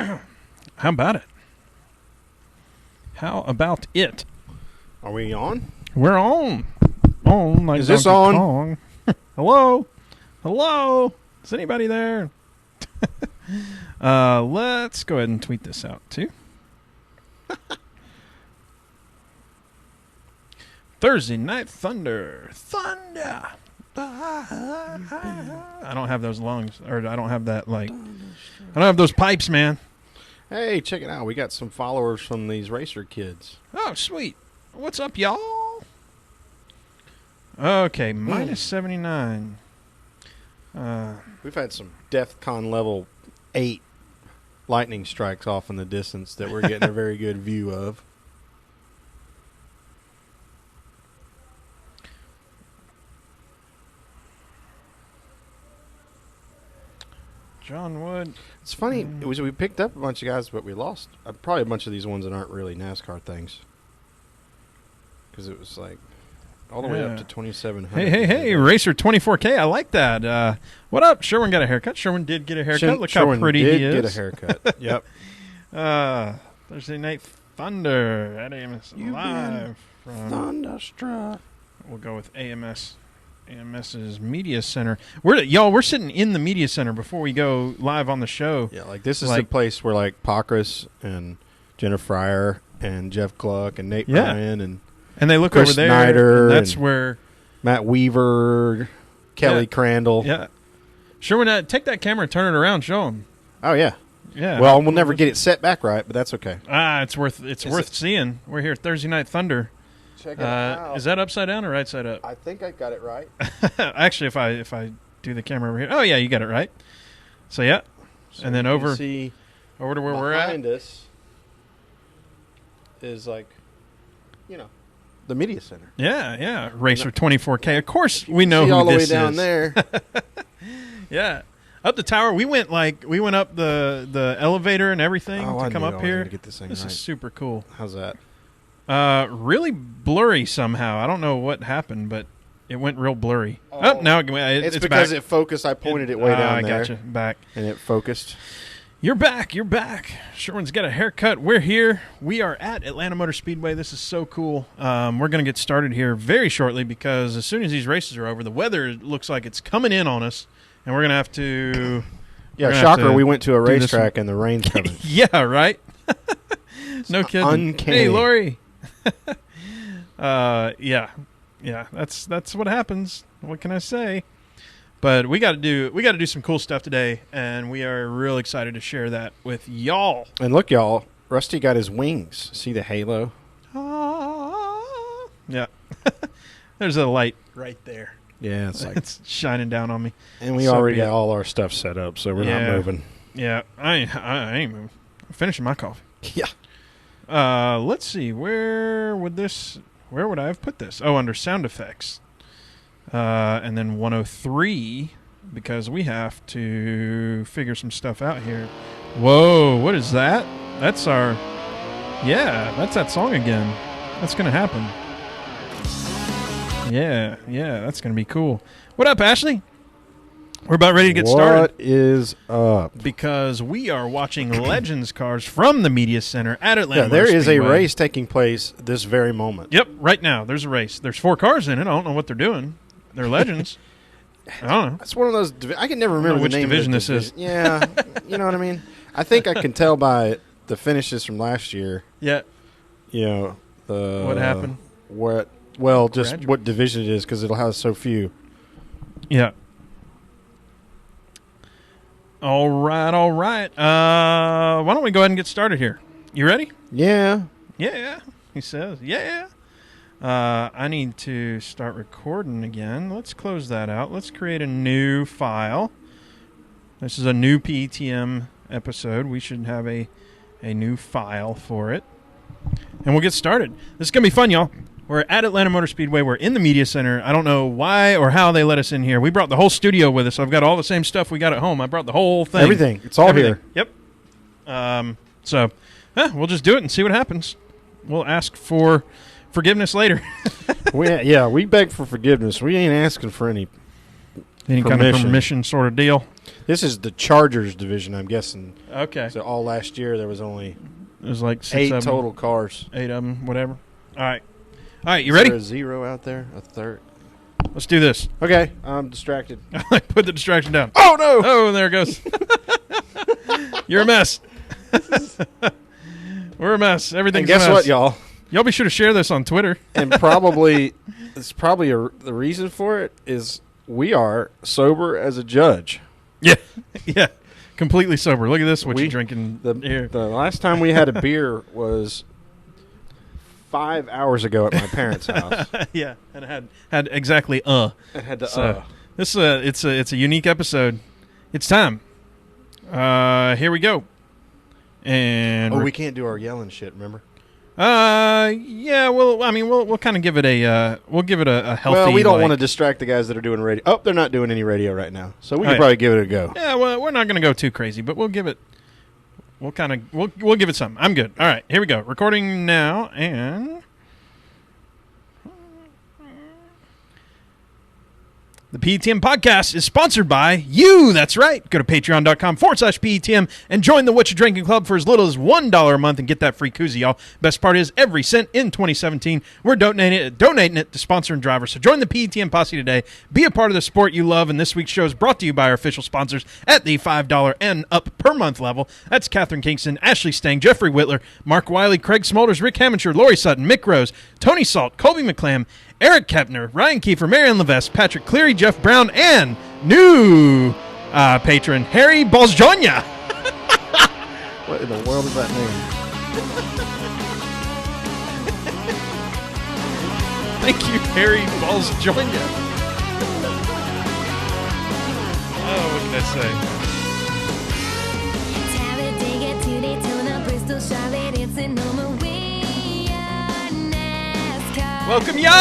How about it? How about it? Are we on? We're on. On like Is this Donkey on? Kong. Hello? Hello? Is anybody there? Let's go ahead and tweet this out, too. Thursday Night Thunder. Thunder. I don't have those lungs. Or I don't have that, like... I don't have those pipes, man. Hey, check it out. We got some followers from these racer kids. Oh, sweet. What's up, y'all? Okay, minus 79. We've had some DEFCON level 8 lightning strikes off in the distance that we're getting a very good view of. Jon Wood. It's funny. We picked up a bunch of guys, but we lost probably a bunch of these ones that aren't really NASCAR things. Because it was like all the way up to 2,700. Hey, Racer 24K. I like that. What up? Sherwin got a haircut. Sherwin did get a haircut. Look Sherwin how pretty he is. did get a haircut. Yep. Thursday Night Thunder at AMS Live. From, Thunderstruck. We'll go with AMS's Media Center. We're sitting in the Media Center before we go live on the show. Yeah, like this is the place where like Pacras and Jenna Fryer and Jeff Gluck and Nate Bryan and they look Chris over there. Snyder. That's where Matt Weaver, Kelly Crandall. Yeah. Sherwin, take that camera and turn it around. Show them. Oh yeah. Yeah. Well, we'll never get it set back right, but that's okay. It's worth seeing. We're here Thursday Night Thunder. Check it out. Is that upside down or right side up? I think I got it right. Actually, if I do the camera over here, oh yeah, you got it right. So yeah, and then over to where we're at. Behind us is like, the Media Center. Yeah, Racer 24K. Of course, we know who all the way this down is. there. Yeah, up the tower. We went up the elevator and everything to come up here. To get this is super cool. How's that? Really blurry somehow. I don't know what happened, but it went real blurry. Oh, now it's because back. it focused. I pointed it way down there. I got you. Back. And it focused. You're back. Sherwin's got a haircut. We're here. We are at Atlanta Motor Speedway. This is so cool. We're going to get started here very shortly because as soon as these races are over, the weather looks like it's coming in on us, and we're going to have to... Yeah, shocker, we went to a racetrack and the rain's coming. Yeah, right? No kidding. Uncanny. Hey, Lori. Yeah, that's what happens. What can I say? But we got to do some cool stuff today, and we are real excited to share that with y'all. And look, y'all, Rusty got his wings. See the halo? Yeah. There's a light right there. Yeah, it's shining down on me. And we already got all our stuff set up, so we're not moving. Yeah, I ain't moving. I'm finishing my coffee. Yeah. Let's see. Where would I have put this? Oh, under sound effects. And then 103, because we have to figure some stuff out here. Whoa, what is that? That's that's that song again. That's going to happen. Yeah, that's going to be cool. What up, Ashley? We're about ready to get started. What is up? Because we are watching Legends cars from the Media Center at Atlanta Motor There is a Speedway. race taking place this very moment. Yep, right now. There's a race. There's 4 cars in it. I don't know what they're doing. They're Legends. I don't know. It's one of those. I can never remember which the name division of the this is. Yeah, you know what I mean. I think I can tell by the finishes from last year. Yeah. What happened? Just what division it is because it'll have so few. Yeah. All right. Why don't we go ahead and get started here? You ready? Yeah. Yeah. He says, yeah. I need to start recording again. Let's close that out. Let's create a new file. This is a new PETM episode. We should have a new file for it. And we'll get started. This is going to be fun, y'all. We're at Atlanta Motor Speedway. We're in the Media Center. I don't know why or how they let us in here. We brought the whole studio with us. I've got all the same stuff we got at home. I brought the whole thing. Everything. It's all here. Yep. So we'll just do it and see what happens. We'll ask for forgiveness later. We beg for forgiveness. We ain't asking for any kind of permission sort of deal. This is the Chargers division, I'm guessing. Okay. So all last year there was only There's like 6 8 of them, total cars. 8 of them, whatever. All right, you ready? Is there a 0 out there? A third? Let's do this. Okay, I'm distracted. Put the distraction down. Oh, no! Oh, there it goes. You're a mess. We're a mess. Everything's And guess a mess. what, y'all? Y'all be sure to share this on Twitter. And probably the reason for it is we are sober as a judge. Yeah, yeah, completely sober. Look at this. What you drinking here? The last time we had a beer was 5 hours ago at my parents' house. Yeah, and it had exactly It had to So this it's a unique episode. It's time. Here we go. And we can't do our yelling shit. Remember? Yeah. Well, I mean, we'll kind of give it a healthy. Well, we don't want to distract the guys that are doing radio. Oh, they're not doing any radio right now, so we can probably give it a go. Yeah. Well, we're not going to go too crazy, but we'll give it. We'll give it some. I'm good. All right. Here we go. Recording now and. The PETM podcast is sponsored by you. That's right. Go to patreon.com/PETM and join the What You Drinking Club for as little as $1 a month and get that free koozie, y'all. Best part is every cent in 2017, we're donating it to sponsoring drivers. So join the PETM posse today. Be a part of the sport you love. And this week's show is brought to you by our official sponsors at the $5 and up per month level. That's Catherine Kingston, Ashley Stang, Jeffrey Whitler, Mark Wiley, Craig Smolders, Rick Hammonsher, Lori Sutton, Mick Rose, Tony Salt, Colby McClam, Eric Kepner, Ryan Kiefer, Marianne Levesque, Patrick Cleary, Jeff Brown, and new patron, Harry Balsjonia. What in the world does that mean? Thank you, Harry Balsjonia. Oh, what can I say? Welcome, y'all!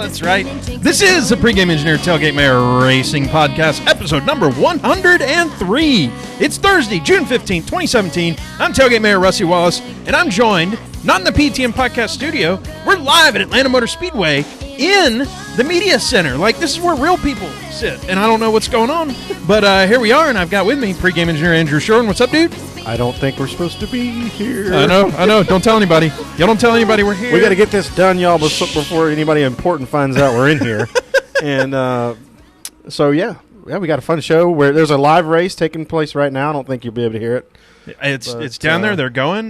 That's right. This is the Pregame Engineer Tailgate Mayor Racing Podcast, episode number 103. It's Thursday, June 15th, 2017. I'm Tailgate Mayor Rusty Wallace, and I'm joined, not in the PTM Podcast studio, we're live at Atlanta Motor Speedway in the media center. Like, this is where real people sit, and I don't know what's going on, but here we are, and I've got with me Pregame Engineer Andrew Shorten. What's up, dude? I don't think we're supposed to be here. I know. Don't tell anybody. Y'all don't tell anybody we're here. We got to get this done, y'all, before anybody important finds out we're in here. And so, yeah, we got a fun show where there's a live race taking place right now. I don't think you'll be able to hear it. It's down there. They're going.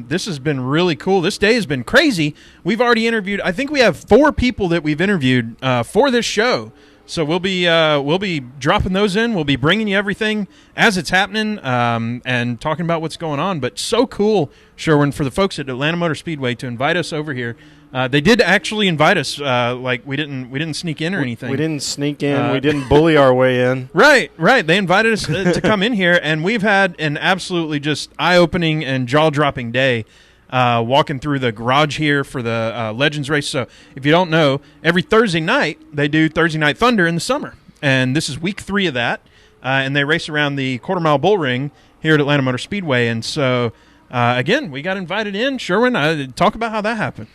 This has been really cool. This day has been crazy. We've already interviewed. I think we have 4 people that we've interviewed for this show. So we'll be dropping those in. We'll be bringing you everything as it's happening and talking about what's going on. But so cool, Sherwin, for the folks at Atlanta Motor Speedway to invite us over here. They did actually invite us. Like we didn't sneak in or anything. We didn't sneak in. We didn't bully our way in. Right. They invited us to come in here, and we've had an absolutely just eye-opening and jaw-dropping day. Walking through the garage here for the Legends race. So if you don't know, every Thursday night they do Thursday Night Thunder in the summer, and this is week 3 of that. And they race around the quarter-mile bull ring here at Atlanta Motor Speedway. And so again, we got invited in. Sherwin, talk about how that happened.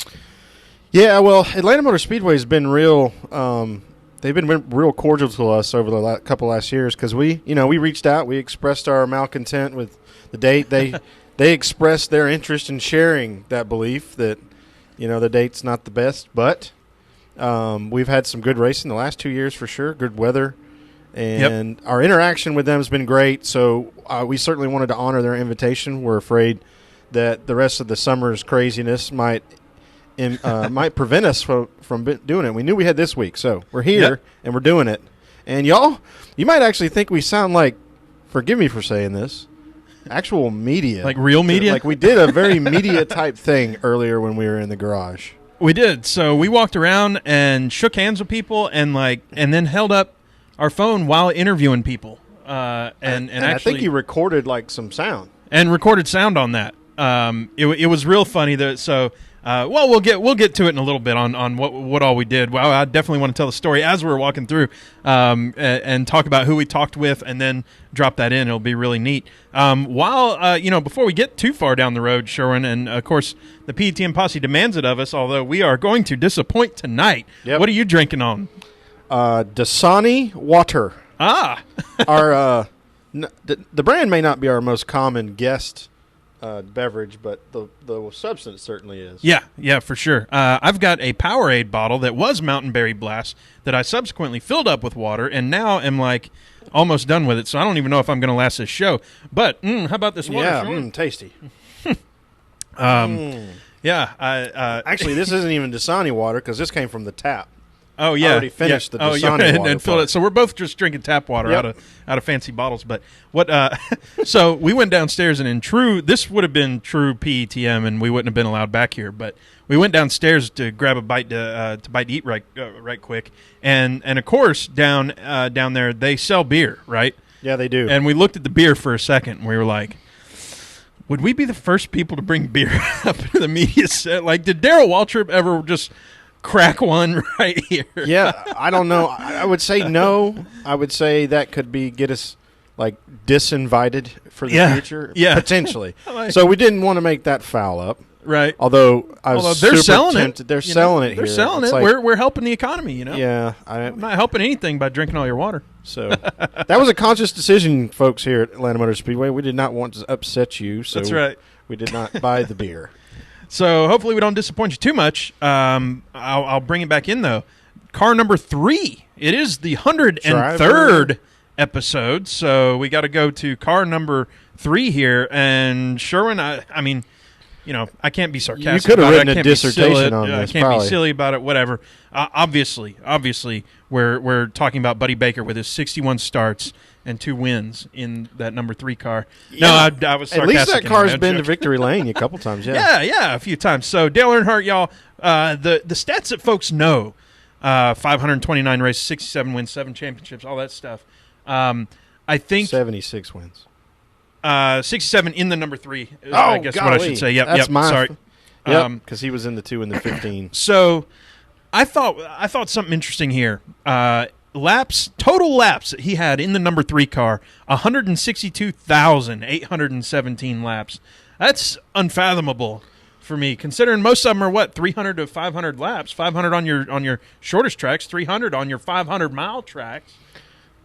Yeah, well, Atlanta Motor Speedway has been real. They've been real cordial to us over the couple last years because we reached out, we expressed our malcontent with the date. They expressed their interest in sharing that belief that, the date's not the best. But we've had some good racing the last 2 years for sure, good weather. And Our interaction with them has been great. So we certainly wanted to honor their invitation. We're afraid that the rest of the summer's craziness might prevent us from doing it. We knew we had this week. So we're here and we're doing it. And y'all, you might actually think we sound like, forgive me for saying this, actual media. Like real media? Like we did a very media type thing earlier when we were in the garage. We did. So we walked around and shook hands with people and then held up our phone while interviewing people. And actually, I think you recorded some sound. And recorded sound on that. It was real funny. We'll get to it in a little bit on what all we did. Well, I definitely want to tell the story as we're walking through and talk about who we talked with and then drop that in. It'll be really neat. Before we get too far down the road, Sherwin, and of course the PTM Posse demands it of us, although we are going to disappoint tonight. Yep. What are you drinking on? Dasani water. Ah. Our the brand may not be our most common guest beverage, but the substance certainly is. Yeah, for sure. I've got a Powerade bottle that was Mountain Berry Blast that I subsequently filled up with water, and now am like almost done with it. So I don't even know if I'm going to last this show. But how about this water? Yeah, tasty. Yeah. Actually, this isn't even Dasani water because this came from the tap. Oh yeah, I already finished the Dasani water and filled it. So we're both just drinking tap water out of fancy bottles. But what? So we went downstairs, and this would have been true PETM, and we wouldn't have been allowed back here. But we went downstairs to grab a bite to eat right quick, and of course down there they sell beer, right? Yeah, they do. And we looked at the beer for a second, and we were like, would we be the first people to bring beer up to the media set? Like, did Darrell Waltrip ever just crack one right here? Yeah, I don't know. I would say no. I would say that could get us like disinvited for the future. Yeah, potentially. So we didn't want to make that foul up. Right. Although I was they're super selling tempted. it. They're selling it here. They're selling it. Like, We're helping the economy, you know? Yeah. I'm not helping anything by drinking all your water. So that was a conscious decision, folks, here at Atlanta Motor Speedway. We did not want to upset you. So that's right. We did not buy the beer. So hopefully we don't disappoint you too much. I'll bring it back in, though. Car number 3. It is the 103rd episode, so we got to go to car number 3 here. And Sherwin, I mean, you know, I can't be sarcastic. You could have written a on dissertation on this. I can't be silly about it. Whatever. Obviously, we're talking about Buddy Baker with his 61 starts and 2 wins in that number 3 car. Yeah. No, I was sarcastic. At least that car's been to victory lane a couple times. Yeah, a few times. So Dale Earnhardt, y'all, the stats that folks know: 529 races, 67 wins, 7 championships, all that stuff. I think 76 wins. 67 in the number 3 is, I guess golly. what I should say. Yep, sorry. Because he was in the 2 and the 15. So I thought something interesting here. Total laps that he had in the number 3 car, 162,817 laps. That's unfathomable for me, considering most of them are 300 to 500 laps, 500 on your shortest tracks, 300 on your 500-mile tracks.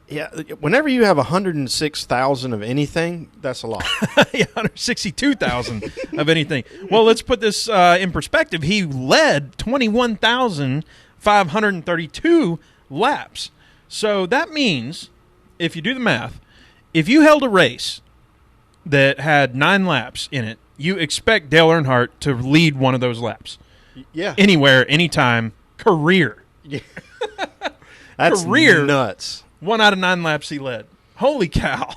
Yeah, whenever you have 106,000 of anything, that's a lot. 162,000 of anything. Well, let's put this in perspective. He led 21,532 laps. So that means, if you do the math, if you held a race that had 9 laps in it, you expect Dale Earnhardt to lead one of those laps. Yeah. Anywhere, anytime, career. Yeah. That's career. Nuts. 1 out of 9 laps he led. Holy cow.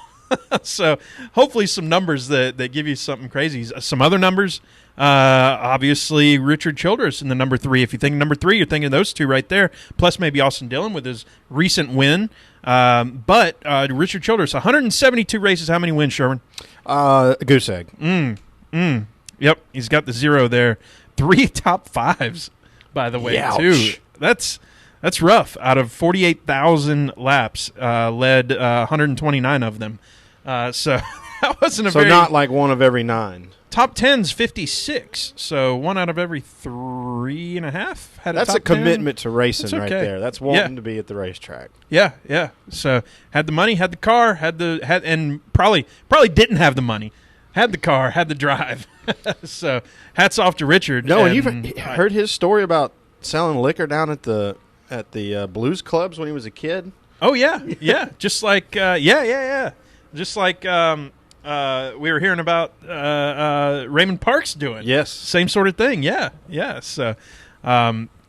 So hopefully some numbers that give you something crazy. Some other numbers, obviously Richard Childress in the number 3. If you think number 3, you're thinking those 2 right there, plus maybe Austin Dillon with his recent win. But Richard Childress, 172 races. How many wins, Sherman? Goose egg. Yep, he's got the 0 there. 3 top 5s, by the way, too. That's rough. Out of 48,000 laps, led 129 of them. So that wasn't a very... So not like 1 of every 9. Top 10's 56. So 1 out of every 3.5 had That's a top a commitment 10. to racing That's okay. right there. That's wanting to be at the racetrack. Yeah. So had the money, had the car, and probably didn't have the money. Had the car, had the drive. So hats off to Richard. No, and you've heard his story about selling liquor down at the blues clubs when he was a kid. Oh yeah. Just like just like we were hearing about Raymond Parks doing. Yes, same sort of thing. Yeah. So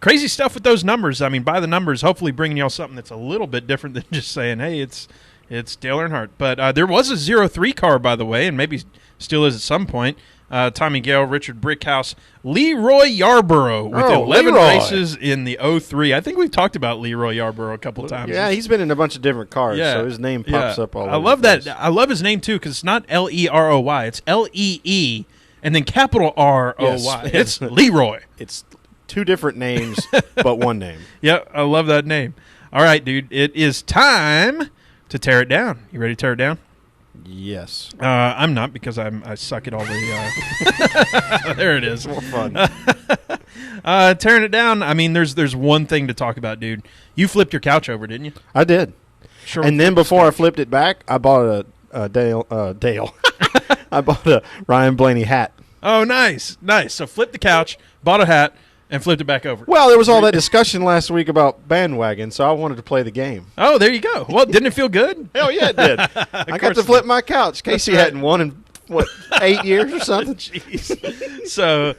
crazy stuff with those numbers. I mean, by the numbers, hopefully bringing y'all something that's a little bit different than just saying, hey, it's Dale Earnhardt. But there was a 03 car, by the way, and maybe still is at some point. Tommy Gale, Richard Brickhouse, Leroy Yarborough with 11 races in the 03. I think we've talked about Leroy Yarborough a couple times. Yeah, he's been in a bunch of different cars, so his name pops up all over. I love that. I love his name, too, because it's not Leroy. It's Lee and then capital ROY. Yes. It's Leroy. It's 2 different names, but 1 name. Yeah, I love that name. All right, dude, it is time to tear it down. You ready to tear it down? Yes. I'm not, because I suck at all the... there it is. More fun. Tearing it down, I mean, there's one thing to talk about, dude. You flipped your couch over, didn't you? I did. Sure. And then before I flipped it back, I bought a Dale. I bought a Ryan Blaney hat. Oh, nice. So flip the couch, bought a hat, and flipped it back over. Well, there was all that discussion last week about bandwagon, so I wanted to play the game. Oh, there you go. Well, didn't it feel good? Hell yeah, it did. I got to flip my couch. Casey hadn't won in, 8 years or something? Jeez. So,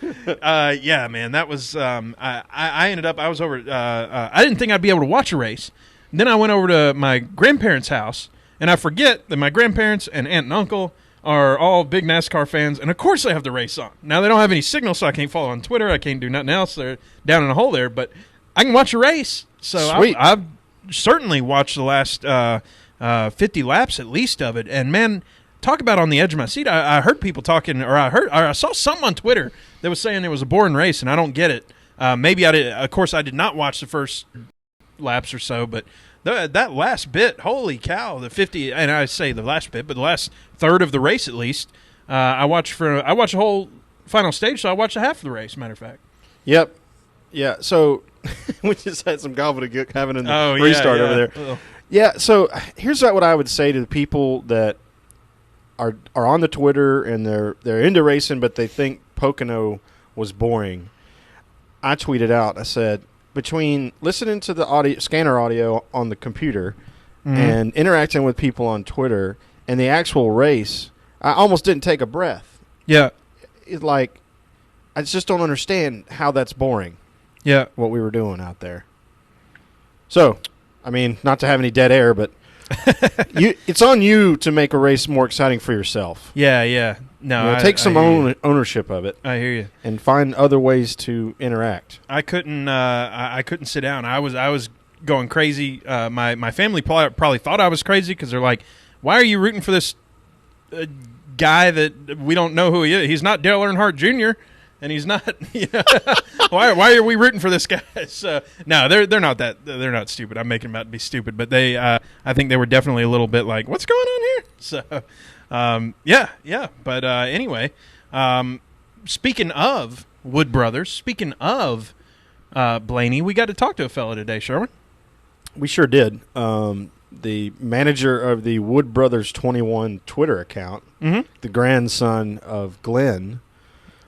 yeah, man, that was I ended up, I was over, I didn't think I'd be able to watch a race. And then I went over to my grandparents' house, and I forget that my grandparents and aunt and uncle are all big NASCAR fans, and of course they have the race on. Now, they don't have any signal, so I can't follow on Twitter. I can't do nothing else. They're down in a hole there, but I can watch a race. So I've certainly watched the last 50 laps at least of it, and, man, talk about on the edge of my seat. I heard people talking, or I saw something on Twitter that was saying it was a boring race, and I don't get it. Maybe I did. Of course, I did not watch the first laps or so, but that last bit, holy cow, the 50, and I say the last bit, but the last third of the race at least, I watched the whole final stage, so I watched a half of the race, matter of fact. Yep. Yeah, so we just had some gobbledygook having in the restart over there. Oh. Yeah, so here's what I would say to the people that are on the Twitter and they're into racing, but they think Pocono was boring. I tweeted out, I said, between listening to the scanner audio on the computer and interacting with people on Twitter and the actual race, I almost didn't take a breath. Yeah. It's like, I just don't understand how that's boring. Yeah. What we were doing out there. So, I mean, not to have any dead air, but it's on you to make a race more exciting for yourself. Yeah. No, take some ownership of it. I hear you. And find other ways to interact. I couldn't. I couldn't sit down. I was going crazy. My family probably thought I was crazy because they're like, "Why are you rooting for this guy that we don't know who he is? He's not Dale Earnhardt Jr. and he's not. You know, why are we rooting for this guy?" So no, they're not that. They're not stupid. I'm making them out to be stupid, but they. I think they were definitely a little bit like, "What's going on here?" So. Yeah. But anyway, speaking of Wood Brothers, speaking of Blaney, we got to talk to a fella today, Sherwin. We sure did. The manager of the Wood Brothers 21 Twitter account, the grandson of Glen.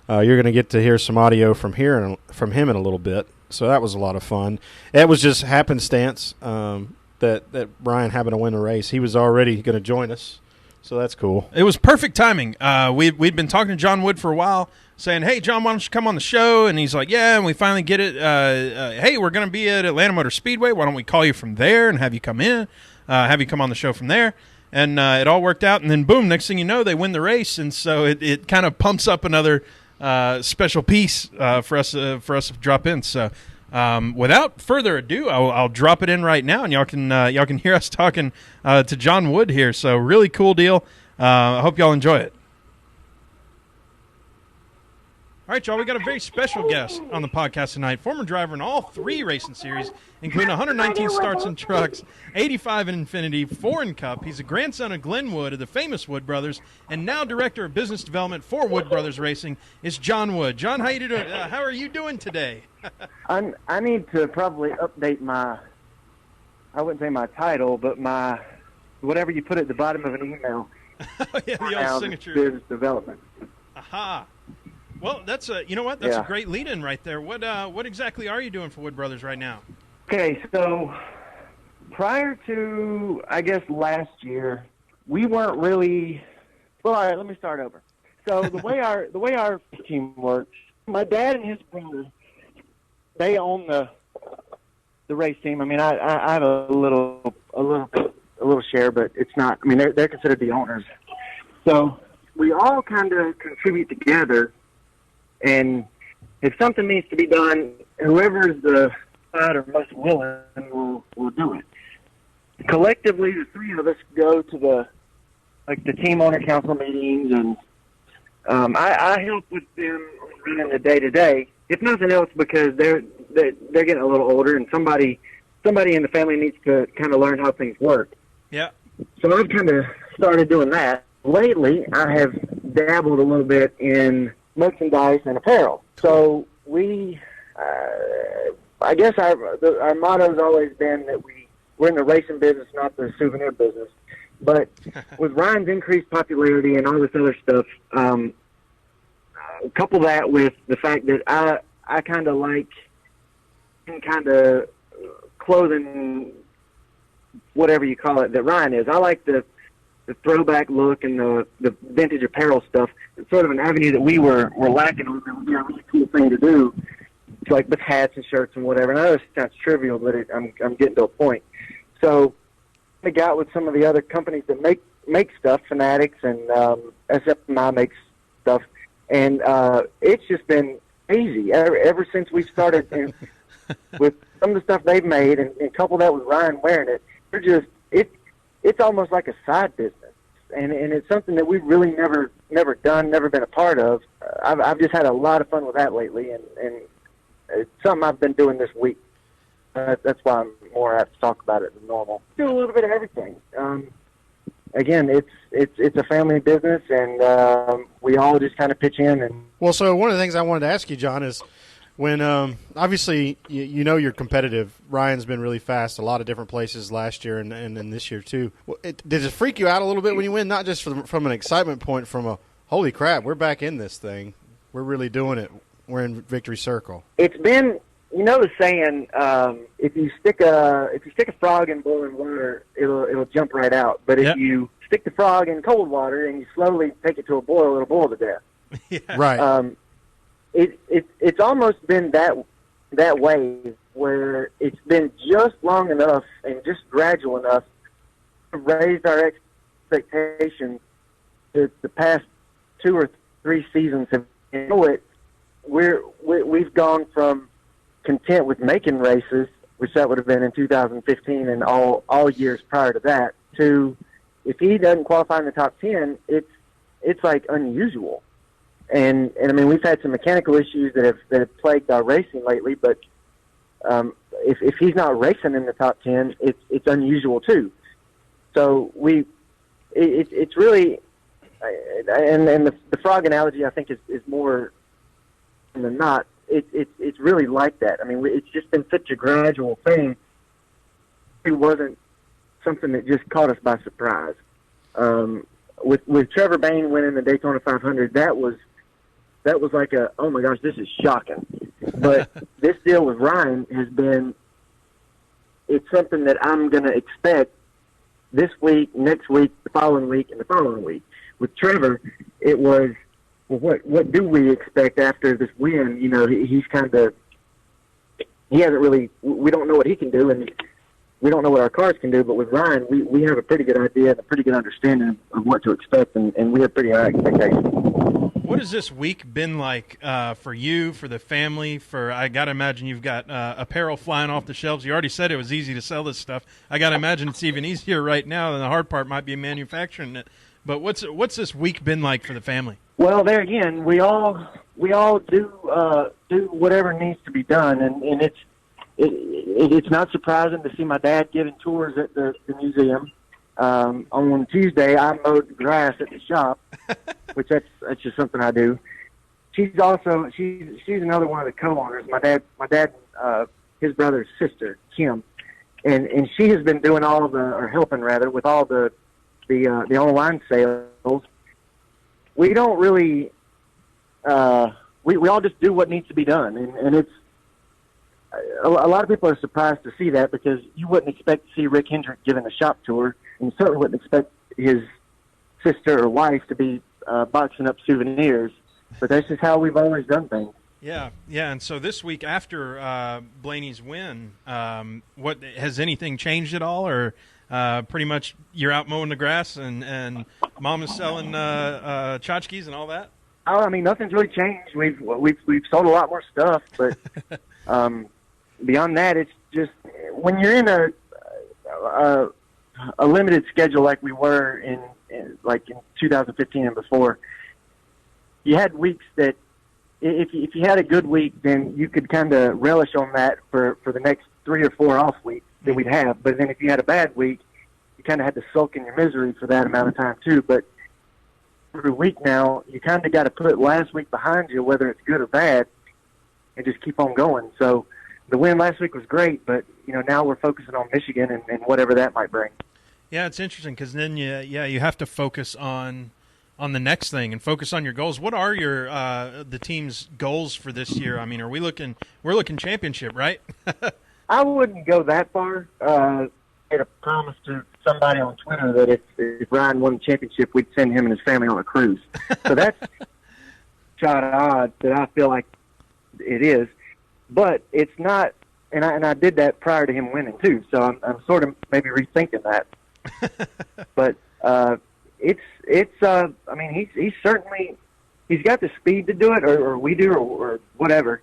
You're going to get to hear some audio from him in a little bit. So that was a lot of fun. It was just happenstance that Brian happened to win the race. He was already going to join us. So that's cool. It was perfect timing. We'd been talking to Jon Wood for a while, saying, "Hey, Jon, why don't you come on the show?" And he's like, "Yeah." And we finally get it. Hey, we're going to be at Atlanta Motor Speedway. Why don't we call you from there and have you come in, have you come on the show from there? And it all worked out. And then, boom, next thing you know, they win the race. And so it kind of pumps up another special piece for us to drop in. So without further ado, I'll drop it in right now, and y'all can hear us talking to Jon Wood here. So really cool deal. I hope y'all enjoy it. All right, y'all, we got a very special guest on the podcast tonight. Former driver in all 3 racing series, including 119 starts in trucks, 85 in Infinity, 4 in Cup. He's a grandson of Glen Wood of the famous Wood Brothers, and now director of business development for Wood Brothers Racing is Jon Wood. Jon, how are you doing today? I need to probably update I wouldn't say my title, but whatever you put at the bottom of an email. Yeah, the old signature. Business development. Aha. Well, that's a great lead-in right there. What exactly are you doing for Wood Brothers right now? Okay, so prior to, I guess, last year, we weren't really. Well, all right, let me start over. So the way our team works, my dad and his brother, they own the race team. I mean, I have a little share, but it's not. I mean, they're considered the owners. So we all kind of contribute together. And if something needs to be done, whoever's the side or most willing will do it. Collectively, the 3 of us go to the team owner council meetings, and I help with them running the day-to-day. If nothing else, because they're getting a little older, and somebody in the family needs to kind of learn how things work. Yeah. So I've kind of started doing that. Lately, I have dabbled a little bit in merchandise and apparel. So we, I guess our motto has always been that we're in the racing business, not the souvenir business. But with Ryan's increased popularity and all this other stuff, couple that with the fact that I kind of like kind of clothing, whatever you call it, that Ryan is. I like the throwback look and the vintage apparel stuff. It's sort of an avenue that we were lacking on. It would be a really cool thing to do, like with hats and shirts and whatever. And I know it sounds trivial, but I'm getting to a point. So I got with some of the other companies that make stuff, Fanatics and SFMI makes stuff, and it's just been easy ever since we started. And with some of the stuff they've made, and couple that with Ryan wearing it, it's almost like a side business, and it's something that we've really never done, never been a part of. I've just had a lot of fun with that lately, and it's something I've been doing this week. That's why I'm more apt to talk about it than normal. Do a little bit of everything. Again, it's a family business, and we all just kind of pitch in. And well, so one of the things I wanted to ask you, Jon, is when obviously you know you're competitive. Ryan's been really fast a lot of different places last year and this year too. Did it freak you out a little bit when you win? Not just from an excitement point, from a holy crap, we're back in this thing. We're really doing it. We're in victory circle. It's been. You know the saying, if you stick a frog in boiling water, it'll jump right out. But if you stick the frog in cold water and you slowly take it to a boil, it'll boil to death. Yeah. Right. It's almost been that way, where it's been just long enough and just gradual enough to raise our expectations. The past 2 or 3 seasons have we've gone from content with making races, which that would have been in 2015 and all years prior to that, to if he doesn't qualify in the top 10, it's like unusual. And I mean, we've had some mechanical issues that have plagued our racing lately, but if he's not racing in the top 10, it's unusual too. So it's really, and the frog analogy I think is more than not. It's really like that. I mean, it's just been such a gradual thing. It wasn't something that just caught us by surprise. With Trevor Bayne winning the Daytona 500, that was like oh my gosh, this is shocking. But this deal with Ryan has been, it's something that I'm going to expect this week, next week, the following week, and the following week. With Trevor, it was, well, what do we expect after this win? You know, he hasn't really, we don't know what he can do, and we don't know what our cars can do, but with Ryan, we have a pretty good idea and a pretty good understanding of what to expect, and we have pretty high expectations. What has this week been like for you, for the family? I got to imagine you've got apparel flying off the shelves. You already said it was easy to sell this stuff. I got to imagine it's even easier right now, and the hard part might be manufacturing it. But what's this week been like for the family? Well, there again, we all do whatever needs to be done, and it's not surprising to see my dad giving tours at the museum. On Tuesday, I mowed the grass at the shop, which that's just something I do. She's another one of the co-owners. My dad, his brother's sister, Kim, and she has been doing helping rather with all the online sales. We don't really, we all just do what needs to be done. And it's, a lot of people are surprised to see that, because you wouldn't expect to see Rick Hendrick giving a shop tour, and you certainly wouldn't expect his sister or wife to be boxing up souvenirs. But that's just how we've always done things. Yeah. And so this week after Blaney's win, what has anything changed at all, or pretty much you're out mowing the grass and Mom is selling tchotchkes and all that? Oh, I mean, nothing's really changed. We've sold a lot more stuff, but beyond that, it's just when you're in a limited schedule like we were in 2015 and before, you had weeks that if you had a good week, then you could kind of relish on that for the next 3 or 4 off weeks that we'd have. But then if you had a bad week, you kind of had to sulk in your misery for that amount of time too. But every week now, you kind of got to put last week behind you, whether it's good or bad, and just keep on going. So the win last week was great, but now we're focusing on Michigan and whatever that might bring. Yeah, it's interesting because then you have to focus on the next thing and focus on your goals. What are your the team's goals for this year? I mean, we're looking championship, right? I wouldn't go that far. I made a promise to somebody on Twitter that if Ryan won the championship, we'd send him and his family on a cruise. So that's shot at odds that I feel like it is, but it's not. And I did that prior to him winning too. So I'm sort of maybe rethinking that. But it's I mean he's certainly he's got the speed to do it, or we do, or whatever.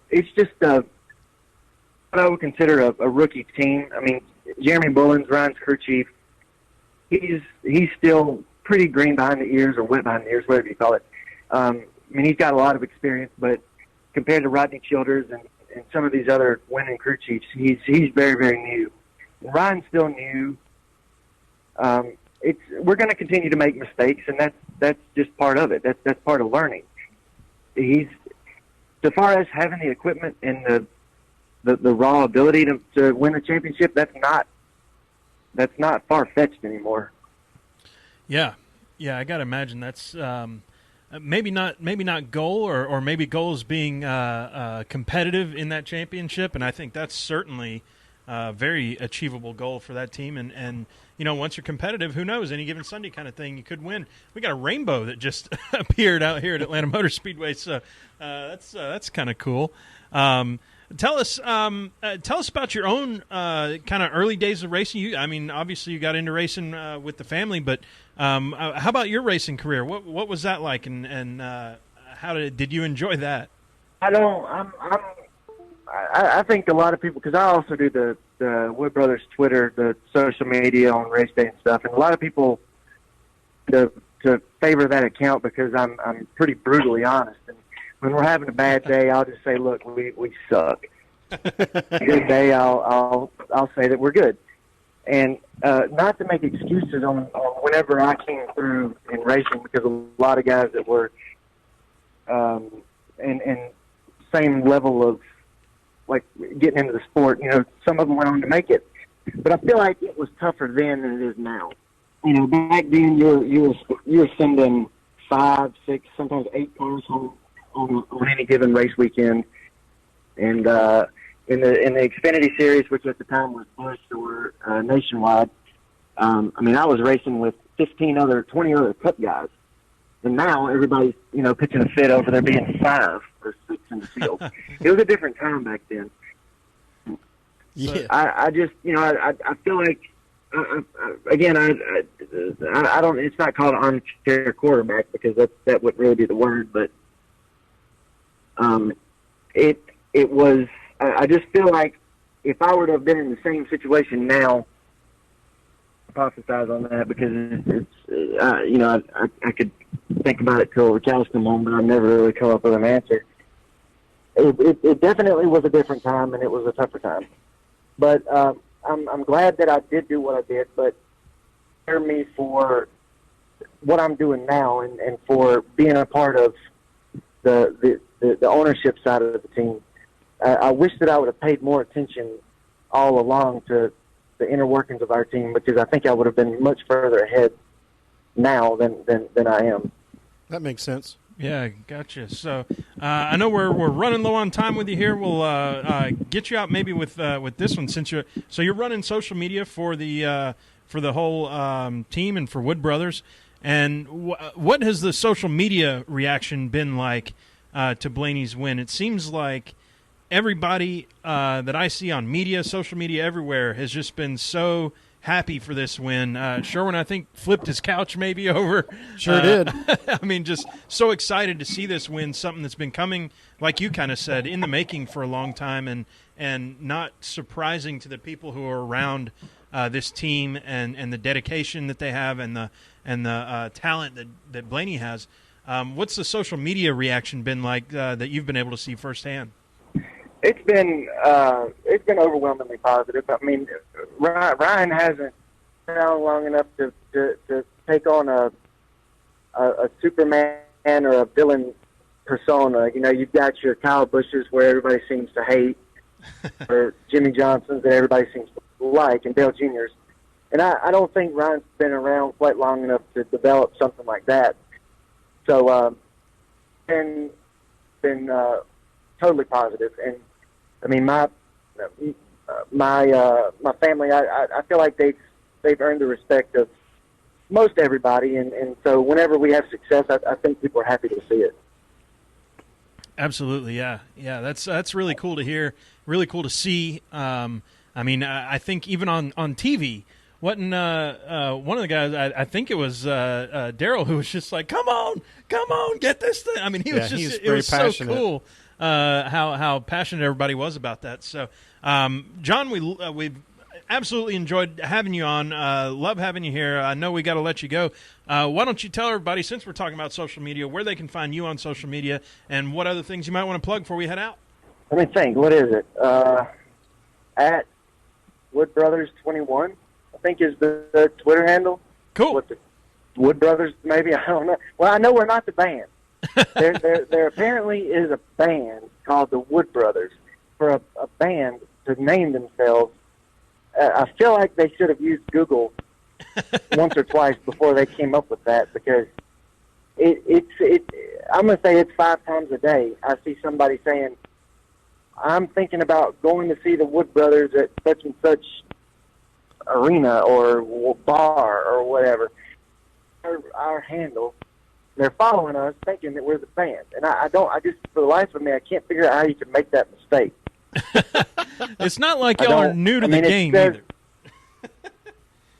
It's just what I would consider a rookie team. I mean, Jeremy Bullins, Ryan's crew chief, he's still pretty green behind the ears, or wet behind the ears, whatever you call it. I mean, he's got a lot of experience, but compared to Rodney Childers and some of these other winning crew chiefs, he's very, very new. Ryan's still new. We're going to continue to make mistakes, and that's just part of it. That's part of learning. He's, so far as having the equipment and the raw ability to win a championship, that's not far-fetched anymore. Yeah, I got to imagine that's maybe not goal, or maybe goal is being competitive in that championship, and I think that's certainly a very achievable goal for that team. And once you're competitive, who knows, any given Sunday kind of thing, you could win. We got a rainbow that just appeared out here at Atlanta Motor Speedway, so that's kind of cool. Tell us about your own kind of early days of racing. I mean, obviously you got into racing with the family, but how about your racing career? What was that like, and how did you enjoy that? I think a lot of people, because I also do the Wood Brothers Twitter, the social media on race day and stuff, and a lot of people to favor that account because I'm pretty brutally honest. And when we're having a bad day, I'll just say, look, we suck. A good day, I'll say that we're good. And not to make excuses on whenever I came through in racing, because a lot of guys that were in same level of like getting into the sport, some of them went on to make it. But I feel like it was tougher then than it is now. Back then you were sending 5, 6, sometimes 8 cars home on any given race weekend, and in the Xfinity Series, which at the time was Busch or Nationwide, I was racing with 20 other Cup guys, and now everybody's pitching a fit over there being 5 or 6 in the field. It was a different time back then. Yeah, I just I feel like again I don't. It's not called an armchair quarterback because that would really be the word, but it was. I just feel like if I were to have been in the same situation now, hypothesize on that because I could think about it till the cows come home, but I've never really come up with an answer. It definitely was a different time, and it was a tougher time. But I'm glad that I did do what I did, but prepare me for what I'm doing now and for being a part of the ownership side of the team. I wish that I would have paid more attention all along to the inner workings of our team, because I think I would have been much further ahead now than I am. that makes sense. Yeah, gotcha. So I know we're running low on time with you here. We'll get you out maybe with this one, since you're running social media for the whole team and for Wood Brothers. And what has the social media reaction been like to Blaney's win? It seems like everybody that I see on media, social media everywhere, has just been so happy for this win. Sherwin, I think, flipped his couch maybe over. Sure did. I mean, just so excited to see this win, something that's been coming, like you kind of said, in the making for a long time, and not surprising to the people who are around this team and the dedication that they have and the talent that Blaney has. What's the social media reaction been like that you've been able to see firsthand? It's been overwhelmingly positive. I mean, Ryan hasn't been around long enough to take on a Superman or a villain persona. You've got your Kyle Bushes where everybody seems to hate, or Jimmy Johnsons that everybody seems to like, and Dale Juniors. And I don't think Ryan's been around quite long enough to develop something like that. So, been totally positive. And I mean, my family, I feel like they've earned the respect of most everybody. And so whenever we have success, I think people are happy to see it. Absolutely, yeah. That's really cool to hear. Really cool to see. I mean, I think even on TV. One of the guys, I think it was Daryl, who was just like, "Come on, get this thing." I mean, he was just it was passionate. So cool how passionate everybody was about that. So, John, we've absolutely enjoyed having you on. Love having you here. I know we got to let you go. Why don't you tell everybody, since we're talking about social media, where they can find you on social media and what other things you might want to plug before we head out? Let me think. What is it? At Wood Brothers 21. I think is the Twitter handle. Cool. What, the Wood Brothers, maybe? I don't know. Well, I know we're not the band. there apparently is a band called the Wood Brothers. For a band to name themselves, I feel like they should have used Google once or twice before they came up with that, because I'm going to say it's 5 times a day. I see somebody saying, I'm thinking about going to see the Wood Brothers at such and such arena or bar or whatever. Our handle, they're following us thinking that we're the band. And I just, for the life of me, I can't figure out how you can make that mistake. It's not like y'all are new to the game either.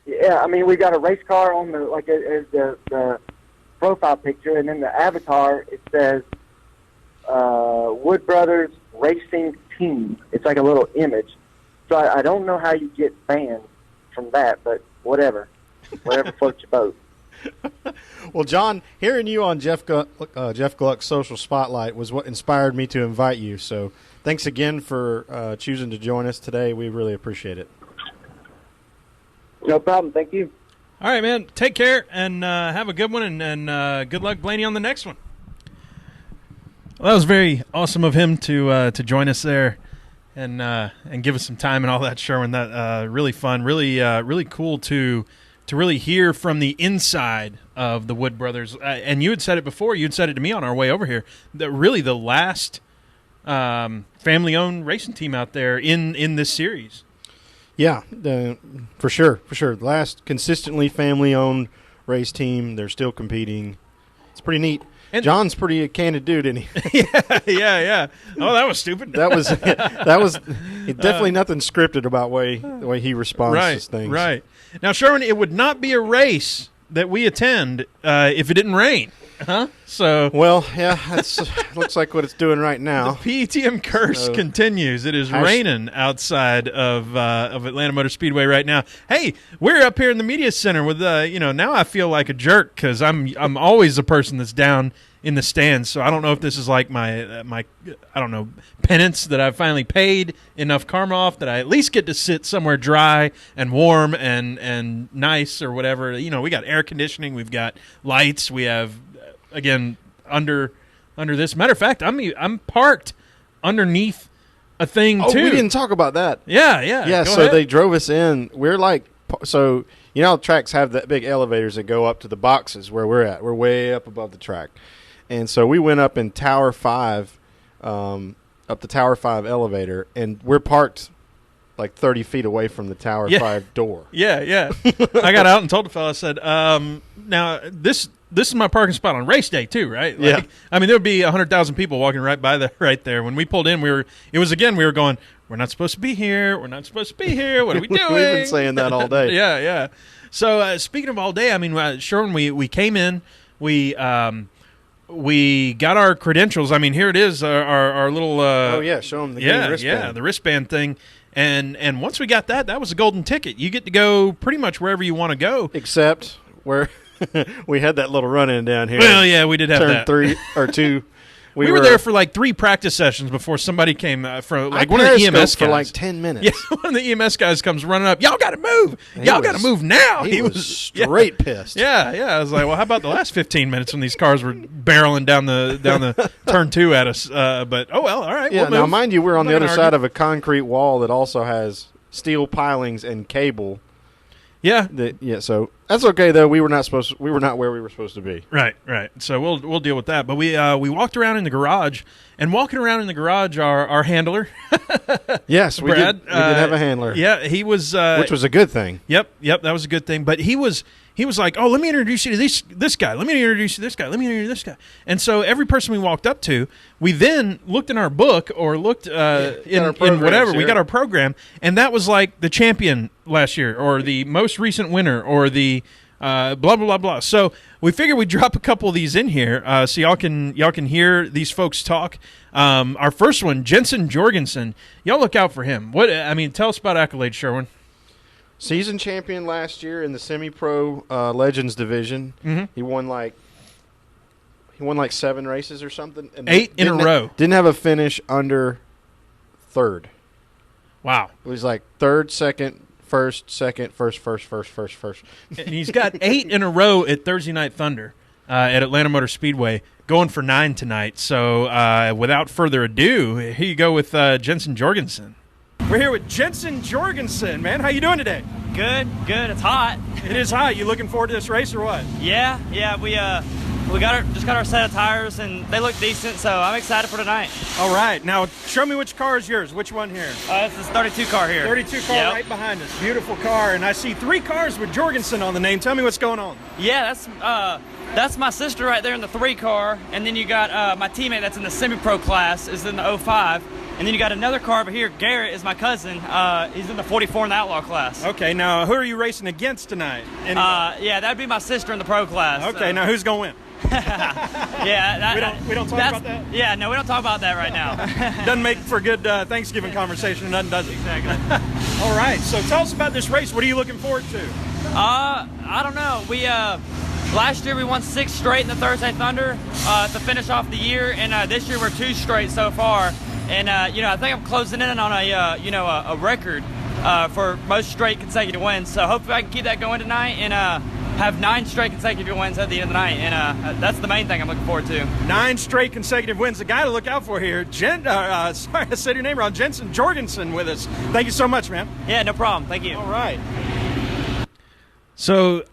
Yeah, I mean, we got a race car on the profile picture, and then the avatar, it says Wood Brothers Racing Team. It's like a little image. So I don't know how you get banned from that, but whatever floats your boat. Well, John, hearing you on Jeff Gluck's Social Spotlight was what inspired me to invite you. So thanks again for choosing to join us today. We really appreciate it. No problem. Thank you. All right, man. Take care and have a good one, and good luck, Blaney, on the next one. Well, that was very awesome of him to join us there and give us some time and all that, Sherwin. That really fun, really cool to really hear from the inside of the Wood Brothers. And you had said it before. You had said it to me on our way over here. That really the last family-owned racing team out there in this series. Yeah, for sure. The last consistently family-owned race team. They're still competing. It's pretty neat. And John's pretty a candid dude, isn't he? Yeah. Oh, that was stupid. that was definitely nothing scripted about the way he responds to things. Right. Now, Sherwin, it would not be a race that we attend if it didn't rain. Huh? So well, yeah, that's looks like what it's doing right now. The PTM curse continues. It is raining outside of Atlanta Motor Speedway right now. Hey, we're up here in the media center with now I feel like a jerk because I'm always the person that's down in the stands. So I don't know if this is like my I don't know, penance that I've finally paid enough karma off that I at least get to sit somewhere dry and warm and nice or whatever. We got air conditioning, we've got lights, we have. Again, under this. Matter of fact, I'm parked underneath a thing too. We didn't talk about that. Yeah. So ahead. They drove us in. We're like, so tracks have that big elevators that go up to the boxes where we're at. We're way up above the track, and so we went up in Tower 5, up the Tower 5 elevator, and we're parked like 30 feet away from the Tower 5 door. Yeah. I got out and told the fella, I said, now this is my parking spot on race day too, right? Yeah. I mean, there would be 100,000 people walking right there. When we pulled in, we were going, we're not supposed to be here. We're not supposed to be here. What are we doing? We've been saying that all day. Yeah. So speaking of all day, I mean, Sherwin, we came in, we got our credentials. I mean, here it is, our little. Show them the green wristband. Yeah, the wristband thing. And once we got that was a golden ticket. You get to go pretty much wherever you want to go, except where we had that little run-in down here. Well, yeah, we did have turn that. 3 or 2. We were there for like 3 practice sessions before somebody came from like one of the EMS guys. For like 10 minutes. Yeah, one of the EMS guys comes running up. Y'all got to move. Y'all got to move now. He was straight pissed. Yeah. I was like, well, how about the last 15 minutes when these cars were barreling down the turn 2 at us? But all right. Yeah. We'll now, mind you, we're on the other side of a concrete wall that also has steel pilings and cable. Yeah. So that's okay though. We were not where we were supposed to be. Right. So we'll deal with that. But we walked around in the garage, and walking around in the garage, our handler. Yes, Brad, we did have a handler. Yeah, he was, which was a good thing. Yep, that was a good thing. But he was like, oh, let me introduce you to this guy. Let me introduce you to this guy. Let me introduce this guy. And so every person we walked up to, we then looked in our book or looked in whatever. We got our program, and that was like the champion last year or the most recent winner or the blah, blah, blah, blah. So we figured we'd drop a couple of these in here so y'all can hear these folks talk. Our first one, Jensen Jorgensen. Y'all look out for him. Tell us about accolades, Sherwin. Season champion last year in the semi-pro Legends division. Mm-hmm. He won like 7 races or something. And 8 in a row. Didn't have a finish under 3rd. Wow. It was like 3rd, 2nd, 1st, 2nd, 1st. And he's got 8 in a row at Thursday Night Thunder at Atlanta Motor Speedway, going for 9 tonight. So without further ado, here you go with Jensen Jorgensen. We're here with Jensen Jorgensen, man. How you doing today? Good. It's hot. It is hot. You looking forward to this race or what? Yeah. We just got our set of tires and they look decent, so I'm excited for tonight. All right. Now show me which car is yours. Which one here? It's this 32 car here. 32 car right behind us. Beautiful car, and I see 3 cars with Jorgensen on the name. Tell me what's going on. Yeah, that's my sister right there in the 3 car, and then you got my teammate that's in the semi-pro class is in the 05. And then you got another car over here. Garrett is my cousin. He's in the 44 in the outlaw class. Okay, now who are you racing against tonight? Yeah, that'd be my sister in the pro class. Okay, now who's going to win? Yeah, we don't talk about that? Yeah, no, we don't talk about that right now. Doesn't make for good Thanksgiving conversation, nothing, does it? Exactly. All right, so tell us about this race. What are you looking forward to? I don't know. We last year we won 6 straight in the Thursday Thunder to finish off the year, and this year we're 2 straight so far. And I think I'm closing in on a record for most straight consecutive wins. So hopefully I can keep that going tonight and have 9 straight consecutive wins at the end of the night. And that's the main thing I'm looking forward to. 9 straight consecutive wins. The guy to look out for here, sorry, I said your name wrong, Jensen Jorgensen with us. Thank you so much, man. Yeah, no problem. Thank you. All right. So,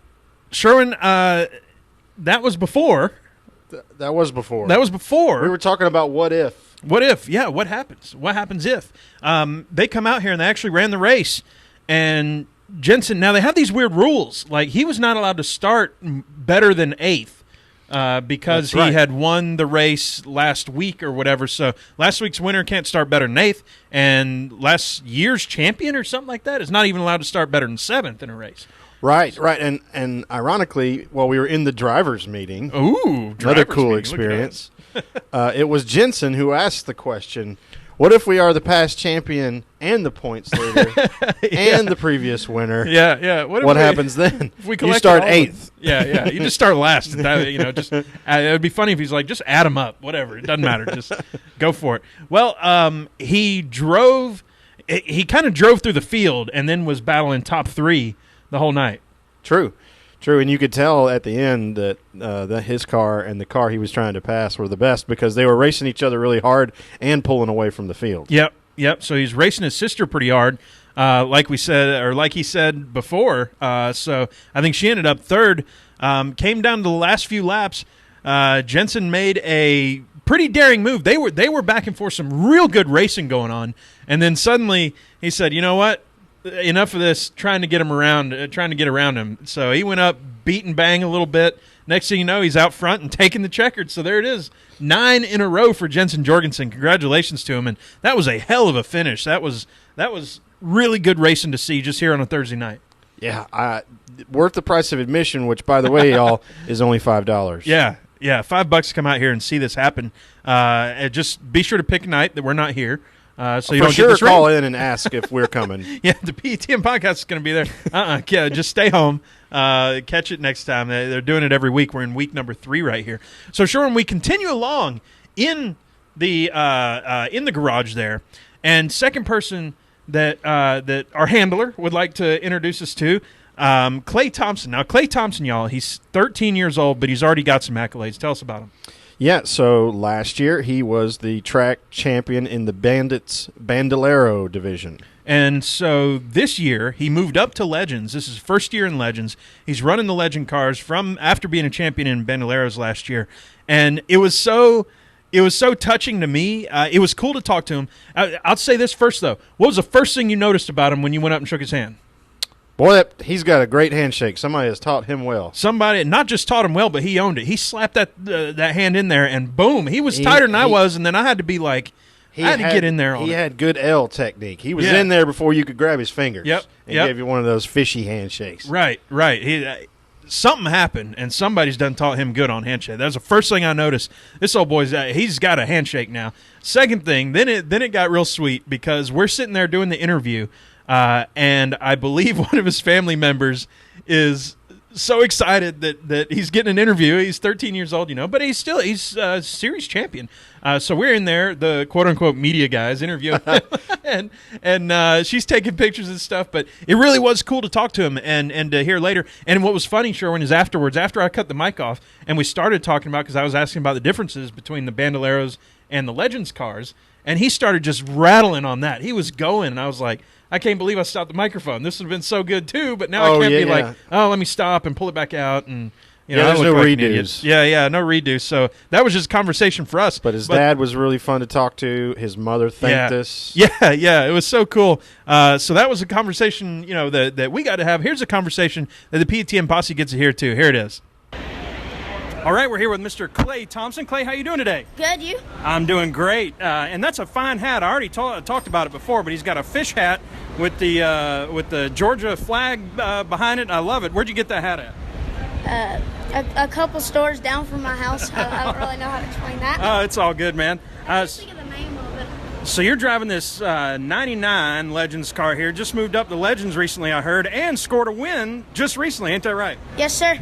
Sherwin, that was before. That was before. We were talking about what if. What if? Yeah, what happens? What happens if? They come out here and they actually ran the race, and Jensen, now they have these weird rules. Like, he was not allowed to start better than 8th because he had won the race last week or whatever. So last week's winner can't start better than 8th, and last year's champion or something like that is not even allowed to start better than 7th in a race. Right. And ironically, while we were in the driver's meeting, another cool experience, it was Jensen who asked the question, what if we are the past champion and the points leader and the previous winner? Yeah. What happens then? If we you start 8th. Yeah. You just start last. It would be funny if he's like, just add them up. Whatever. It doesn't matter. Just go for it. Well, he kind of drove through the field and then was battling top 3 the whole night. True, and you could tell at the end that his car and the car he was trying to pass were the best because they were racing each other really hard and pulling away from the field. Yep. So he's racing his sister pretty hard, like he said before. So I think she ended up 3rd. Came down to the last few laps. Jensen made a pretty daring move. They were back and forth, some real good racing going on, and then suddenly he said, "You know what? Enough of this trying to get around him." So he went up, beat and bang a little bit. Next thing you know, he's out front and taking the checkered. So there it is, 9 in a row for Jensen Jorgensen. Congratulations to him, and that was a hell of a finish. That was really good racing to see just here on a Thursday night. Yeah, worth the price of admission, which, by the way, y'all, is only $5. Yeah, $5 to come out here and see this happen. And just be sure to pick a night that we're not here. So you don't get this call in and ask if we're coming. Yeah, the PTM podcast is going to be there. Yeah, just stay home. Catch it next time. They're doing it every week. We're in week number 3 right here. So, Sherwin, we continue along in the garage there. And second person that our handler would like to introduce us to, Clay Thompson. Now, Clay Thompson, y'all, he's 13 years old, but he's already got some accolades. Tell us about him. Yeah, so last year he was the track champion in the Bandits Bandolero division. And so this year he moved up to Legends. This is his first year in Legends. He's running the Legend cars from after being a champion in Bandoleros last year. And it was so touching to me. It was cool to talk to him. I'll say this first, though. What was the first thing you noticed about him when you went up and shook his hand? Boy, he's got a great handshake. Somebody has taught him well. Somebody not just taught him well, but he owned it. He slapped that hand in there, and boom, he was tighter than I was, and then I had to be like, I had to get in there on it. He had good L technique. He was in there before you could grab his fingers. Yep. And gave you one of those fishy handshakes. Right. Something happened, and somebody's done taught him good on handshake. That's the first thing I noticed. This old boy's he's got a handshake now. Second thing, then it got real sweet because we're sitting there doing the interview, and I believe one of his family members is so excited that he's getting an interview. He's 13 years old, but he's series champion. So we're in there, the quote unquote media guys interviewing him, and she's taking pictures and stuff. But it really was cool to talk to him and to hear later. And what was funny, Sherwin, is afterwards, after I cut the mic off and we started talking about, because I was asking about the differences between the Bandoleros and the Legends cars, and he started just rattling on that. He was going, and I was like, I can't believe I stopped the microphone. This would have been so good too, but now I can't be like, oh, let me stop and pull it back out. And there's no redos. No redos. So that was just conversation for us. But his dad was really fun to talk to. His mother thanked us. Yeah, it was so cool. So that was a conversation, that we got to have. Here's a conversation that the PTM posse gets to hear too. Here it is. All right, we're here with Mr. Clay Thompson. Clay, how you doing today? Good, you? I'm doing great. And that's a fine hat. I already talked about it before, but he's got a fish hat with the Georgia flag behind it. I love it. Where'd you get that hat at? A couple stores down from my house. I don't really know how to explain that. Oh, it's all good, man. I can't think of the name of it. So you're driving this 99 Legends car here. Just moved up to Legends recently, I heard, and scored a win just recently. Ain't that right? Yes, sir.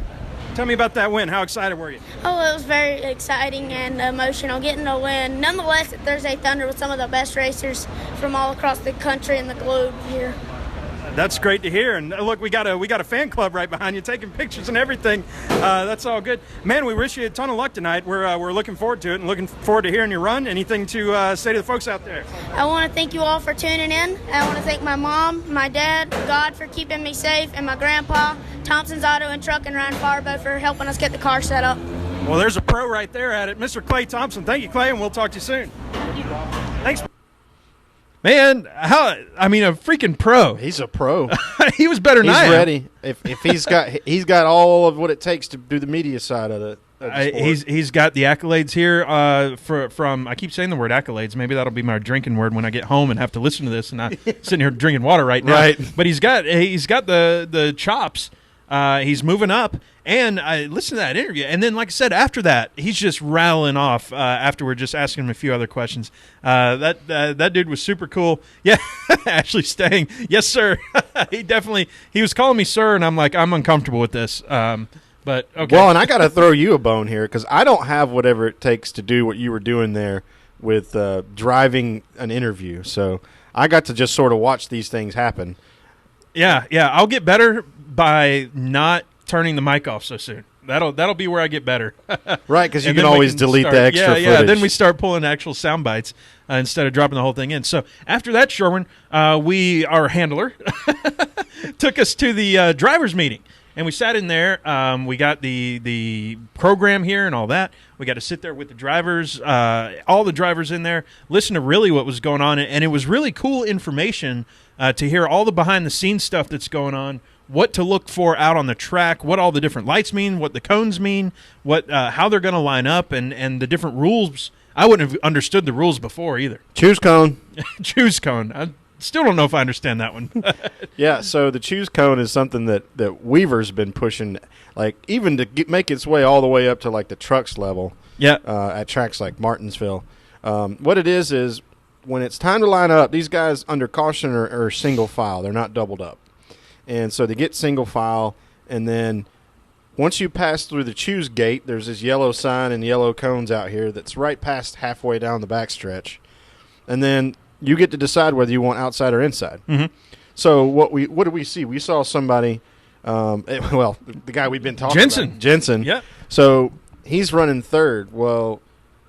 Tell me about that win. How excited were you? Oh, it was very exciting and emotional getting a win. Nonetheless, at Thursday Thunder with some of the best racers from all across the country and the globe here. That's great to hear. And look, we got a fan club right behind you taking pictures and everything. That's all good. Man, we wish you a ton of luck tonight. We're looking forward to it and looking forward to hearing your run. Anything to say to the folks out there? I want to thank you all for tuning in. I want to thank my mom, my dad, God for keeping me safe, and my grandpa, Thompson's Auto and Truck, and Ryan Farbo for helping us get the car set up. Well, there's a pro right there at it. Mr. Clay Thompson. Thank you, Clay, and we'll talk to you soon. Thanks. Man, a freaking pro. He's a pro. He was better than I am. He's ready. If he's got all of what it takes to do the media side of the sport. He's got the accolades here from I keep saying the word accolades. Maybe that'll be my drinking word when I get home and have to listen to this and I'm sitting here drinking water right now. Right. But he's got the chops. He's moving up, and I listened to that interview. And then, like I said, after that, he's just rattling off after we're just asking him a few other questions. That dude was super cool. Yeah, actually staying. Yes, sir. He was calling me sir, and I'm like, I'm uncomfortable with this. But okay. Well, and I got to throw you a bone here because I don't have whatever it takes to do what you were doing there with driving an interview. So I got to just sort of watch these things happen. Yeah. I'll get better by not turning the mic off so soon. That'll be where I get better. Right, because you can always delete the extra footage. Yeah, then we start pulling actual sound bites instead of dropping the whole thing in. So after that, Sherwin, our handler, took us to the drivers' meeting. And we sat in there. We got the program here and all that. We got to sit there with the drivers, all the drivers in there, listen to really what was going on. And it was really cool information to hear all the behind-the-scenes stuff that's going on, what to look for out on the track, what all the different lights mean, what the cones mean, how they're going to line up, and the different rules. I wouldn't have understood the rules before either. Choose cone. Choose cone. I still don't know if I understand that one. Yeah, so the choose cone is something that Weaver's been pushing, like even to make its way all the way up to like the trucks level. Yeah. At tracks like Martinsville. What it is when it's time to line up, these guys under caution are single file. They're not doubled up. And so they get single file, and then once you pass through the choose gate, there's this yellow sign and yellow cones out here that's right past halfway down the backstretch. And then you get to decide whether you want outside or inside. Mm-hmm. So what did we see? We saw somebody, the guy we've been talking about. Jensen. Yeah. So he's running third. Well,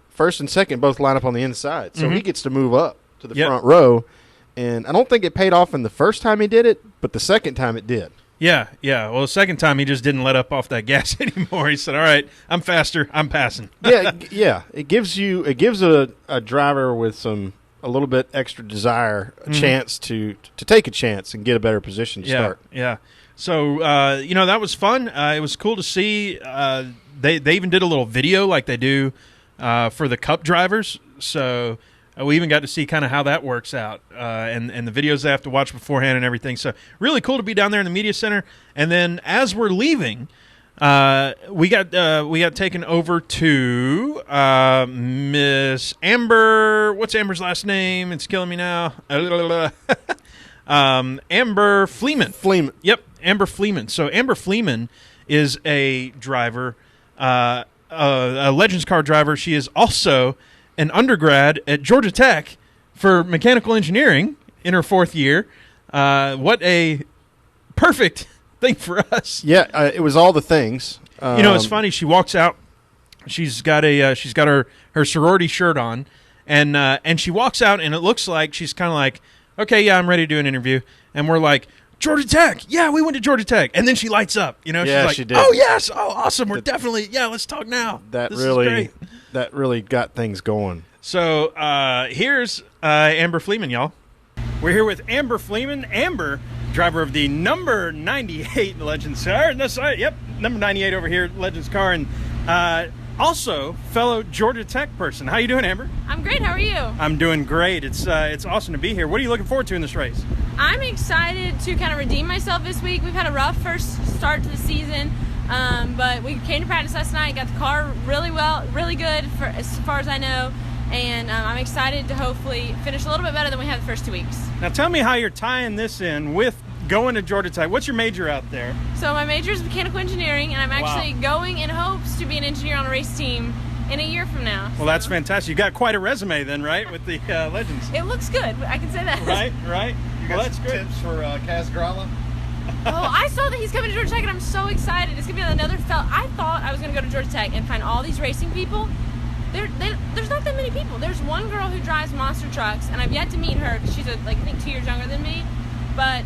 first and second both line up on the inside. So he gets to move up to the front row. And I don't think it paid off in the first time he did it, but the second time it did. Yeah. Well, the second time he just didn't let up off that gas anymore. He said, "All right, I'm faster. I'm passing." Yeah. It gives a driver with a little bit extra desire a chance to take a chance and get a better position to start. Yeah. So that was fun. It was cool to see. They even did a little video like they do for the Cup drivers. So. We even got to see kind of how that works out and the videos they have to watch beforehand and everything. So really cool to be down there in the media center. And then as we're leaving, we got taken over to Miss Amber. What's Amber's last name? It's killing me now. Amber Fleeman. Yep, Amber Fleeman. So Amber Fleeman is a driver, a Legends car driver. She is also an undergrad at Georgia Tech for mechanical engineering in her 4th year. What a perfect thing for us. Yeah, it was all the things. It's funny. She walks out. She's got her sorority shirt on, and she walks out, and it looks like she's kind of like, okay, yeah, I'm ready to do an interview, and we're like, Georgia Tech. Yeah, we went to Georgia Tech. And then she lights up. She's like, she did. Oh, yes. Oh, awesome. We're definitely, let's talk now. This is great. That really got things going. So here's Amber Fleeman, y'all. We're here with Amber Fleeman. Amber, driver of the number 98 Legends car. Yep, number 98 over here, Legends car. And also fellow Georgia Tech person. How you doing, Amber? I'm great. How are you? I'm doing great. It's awesome to be here. What are you looking forward to in this race? I'm excited to kind of redeem myself this week. We've had a rough first start to the season, but we came to practice last night, got the car really good for as far as I know, and I'm excited to hopefully finish a little bit better than we had the first 2 weeks. Now tell me how you're tying this in with going to Georgia Tech. What's your major out there? So my major is mechanical engineering, and I'm actually going in hopes to be an engineer on a race team in a year from now. Well, that's fantastic. You got quite a resume then, right, with the Legends? It looks good. I can say that. Right. You got some tips for Kaz Gralla? Oh, I saw that he's coming to Georgia Tech, and I'm so excited. It's going to be another I thought I was going to go to Georgia Tech and find all these racing people. There's not that many people. There's one girl who drives monster trucks, and I've yet to meet her because she's, I think 2 years younger than me. But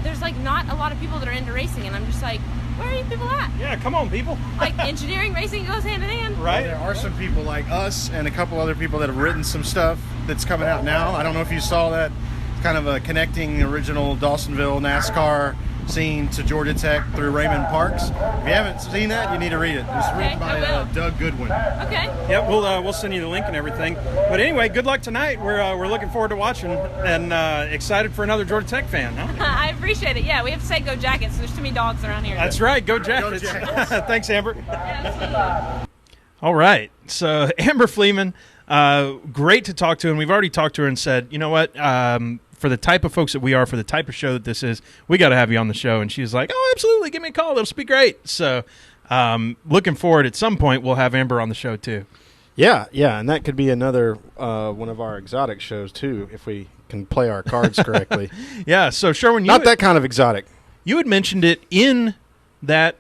there's, not a lot of people that are into racing, and I'm just like, where are you people at? Yeah, come on, people. Engineering, racing goes hand in hand. Right. Well, there are some people like us and a couple other people that have written some stuff that's coming out now. I don't know if you saw that. Kind of a connecting original Dawsonville NASCAR scene to Georgia Tech through Raymond Parks. If you haven't seen that, you need to read it. It's written by Doug Goodwin. Okay. Yep, we'll send you the link and everything. But anyway, good luck tonight. We're looking forward to watching and excited for another Georgia Tech fan. Huh? I appreciate it. Yeah, we have to say go Jackets. There's too many dogs around here. That's right. Go Jackets. Go Jackets. Thanks, Amber. All right. So Amber Fleeman, great to talk to, and we've already talked to her and said, you know what? For the type of folks that we are, for the type of show that this is, we got to have you on the show. And she was like, oh, absolutely. Give me a call. It'll be great. So looking forward, at some point, we'll have Amber on the show, too. Yeah. And that could be another one of our exotic shows, too, if we can play our cards correctly. Yeah. So, Sherwin, Not that kind of exotic. You had mentioned it in that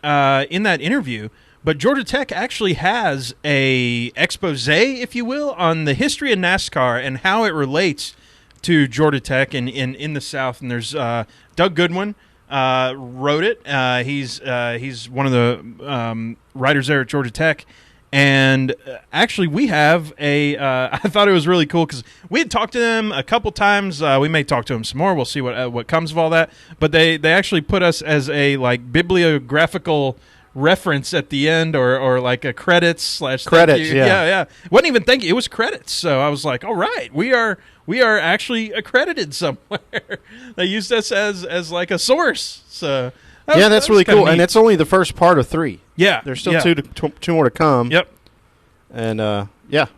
interview, but Georgia Tech actually has a expose, if you will, on the history of NASCAR and how it relates to Georgia Tech and in the South. And there's Doug Goodwin wrote it. He's one of the writers there at Georgia Tech. And actually, we have I thought it was really cool because we had talked to them a couple times. We may talk to them some more. We'll see what comes of all that. But they actually put us as a bibliographical reference at the end, or like a credits / credits. Yeah. Wasn't even thank you. It was credits. So I was like, all right, we are actually accredited somewhere. They used us as like a source. So that's really cool. And it's only the first part of 3. Yeah, there's still two more to come. Yep. And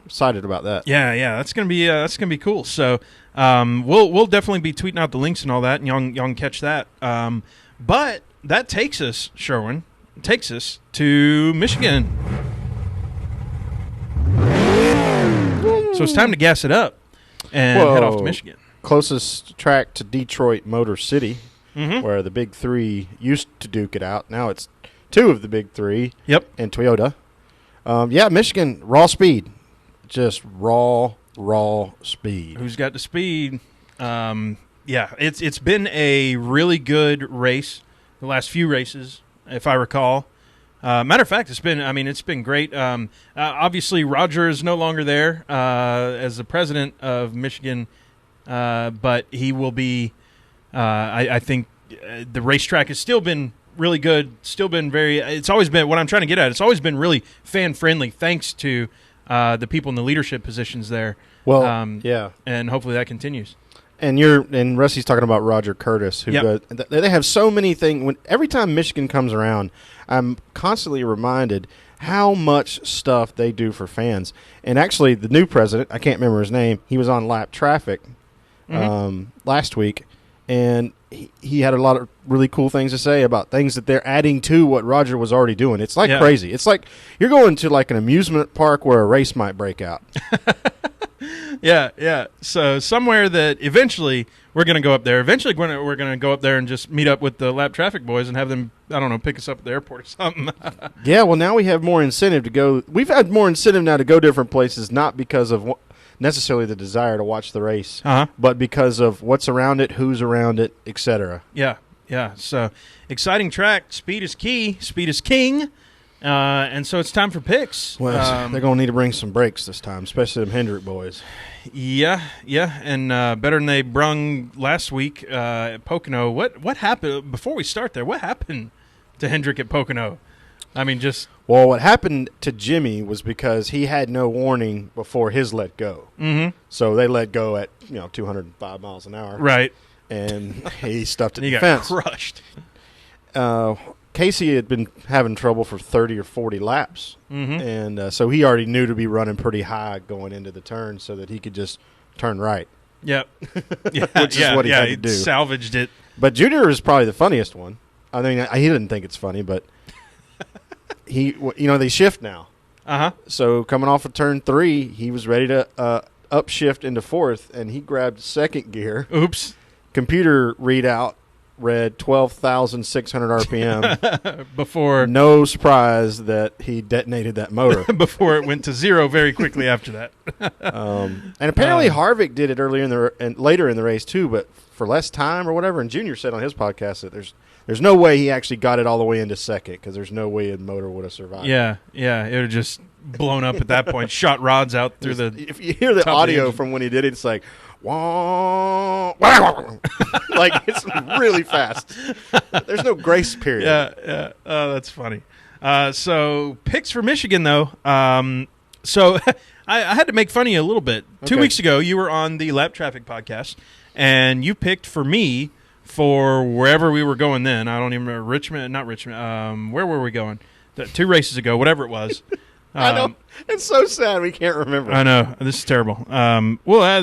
excited about that. Yeah, that's gonna be cool. So we'll definitely be tweeting out the links and all that, and y'all can catch that. But that takes us, Sherwin, takes us to Michigan. So it's time to gas it up and head off to Michigan. Closest track to Detroit, Motor City, where the big three used to duke it out. Now it's two of the big three. Yep. And Toyota. Michigan, raw speed. Just raw speed. Who's got the speed? It's been a really good race. The last few races, if I recall. Matter of fact, it's been great. Obviously, Roger is no longer there as the president of Michigan, but he will be. I think the racetrack has still been really good. Still been very. It's always been what I'm trying to get at. It's always been really fan friendly, thanks to the people in the leadership positions there. Well, and hopefully that continues. And Rusty's talking about Roger Curtis, who does, they have so many things. Every time Michigan comes around, I'm constantly reminded how much stuff they do for fans. And actually, the new president, I can't remember his name, he was on Lap Traffic last week, and he had a lot of really cool things to say about things that they're adding to what Roger was already doing. It's like crazy. It's like you're going to like an amusement park where a race might break out. Yeah. So somewhere that eventually we're going to go up there. Eventually we're going to go up there and just meet up with the Lap Traffic boys and have them, I don't know, pick us up at the airport or something. Yeah, well, now we have more incentive to go. We've had more incentive now to go different places, not because of necessarily the desire to watch the race, but because of what's around it, who's around it, etc. Yeah. So exciting track. Speed is key. Speed is king. And so it's time for picks. Well, they're going to need to bring some brakes this time, especially them Hendrick boys. Yeah, and better than they brung last week at Pocono. What happened before we start there? What happened to Hendrick at Pocono? I mean, what happened to Jimmy was because he had no warning before his let go. Mm-hmm. So they let go at 205 miles an hour, right? And he stuffed it in the fence. Crushed. Casey had been having trouble for 30 or 40 laps, and so he already knew to be running pretty high going into the turn so that he could just turn right. Yep. Which is what he had to do. Salvaged it. But Junior is probably the funniest one. I mean, he didn't think it's funny, but they shift now. So coming off of turn 3, he was ready to upshift into 4th, and he grabbed second gear. Oops. Computer readout read 12,600 RPM. Before, no surprise that he detonated that motor. Before it went to 0 very quickly after that. And apparently Harvick did it earlier and later in the race too, but for less time or whatever. And Junior said on his podcast that there's no way he actually got it all the way into second because there's no way his motor would have survived. Yeah, it would have just blown up at that point. Shot rods out through the. If you hear the audio from when he did it, it's like. Wah, wah, wah. Like it's really fast. There's no grace period. Yeah. Oh, that's funny. So picks for Michigan though. So I had to make fun of you a little bit. Okay. 2 weeks ago, you were on the Lap Traffic podcast, and you picked for me for wherever we were going. Then I don't even remember not Richmond. Where were we going? 2 races ago, whatever it was. I know. It's so sad we can't remember. I know. This is terrible. The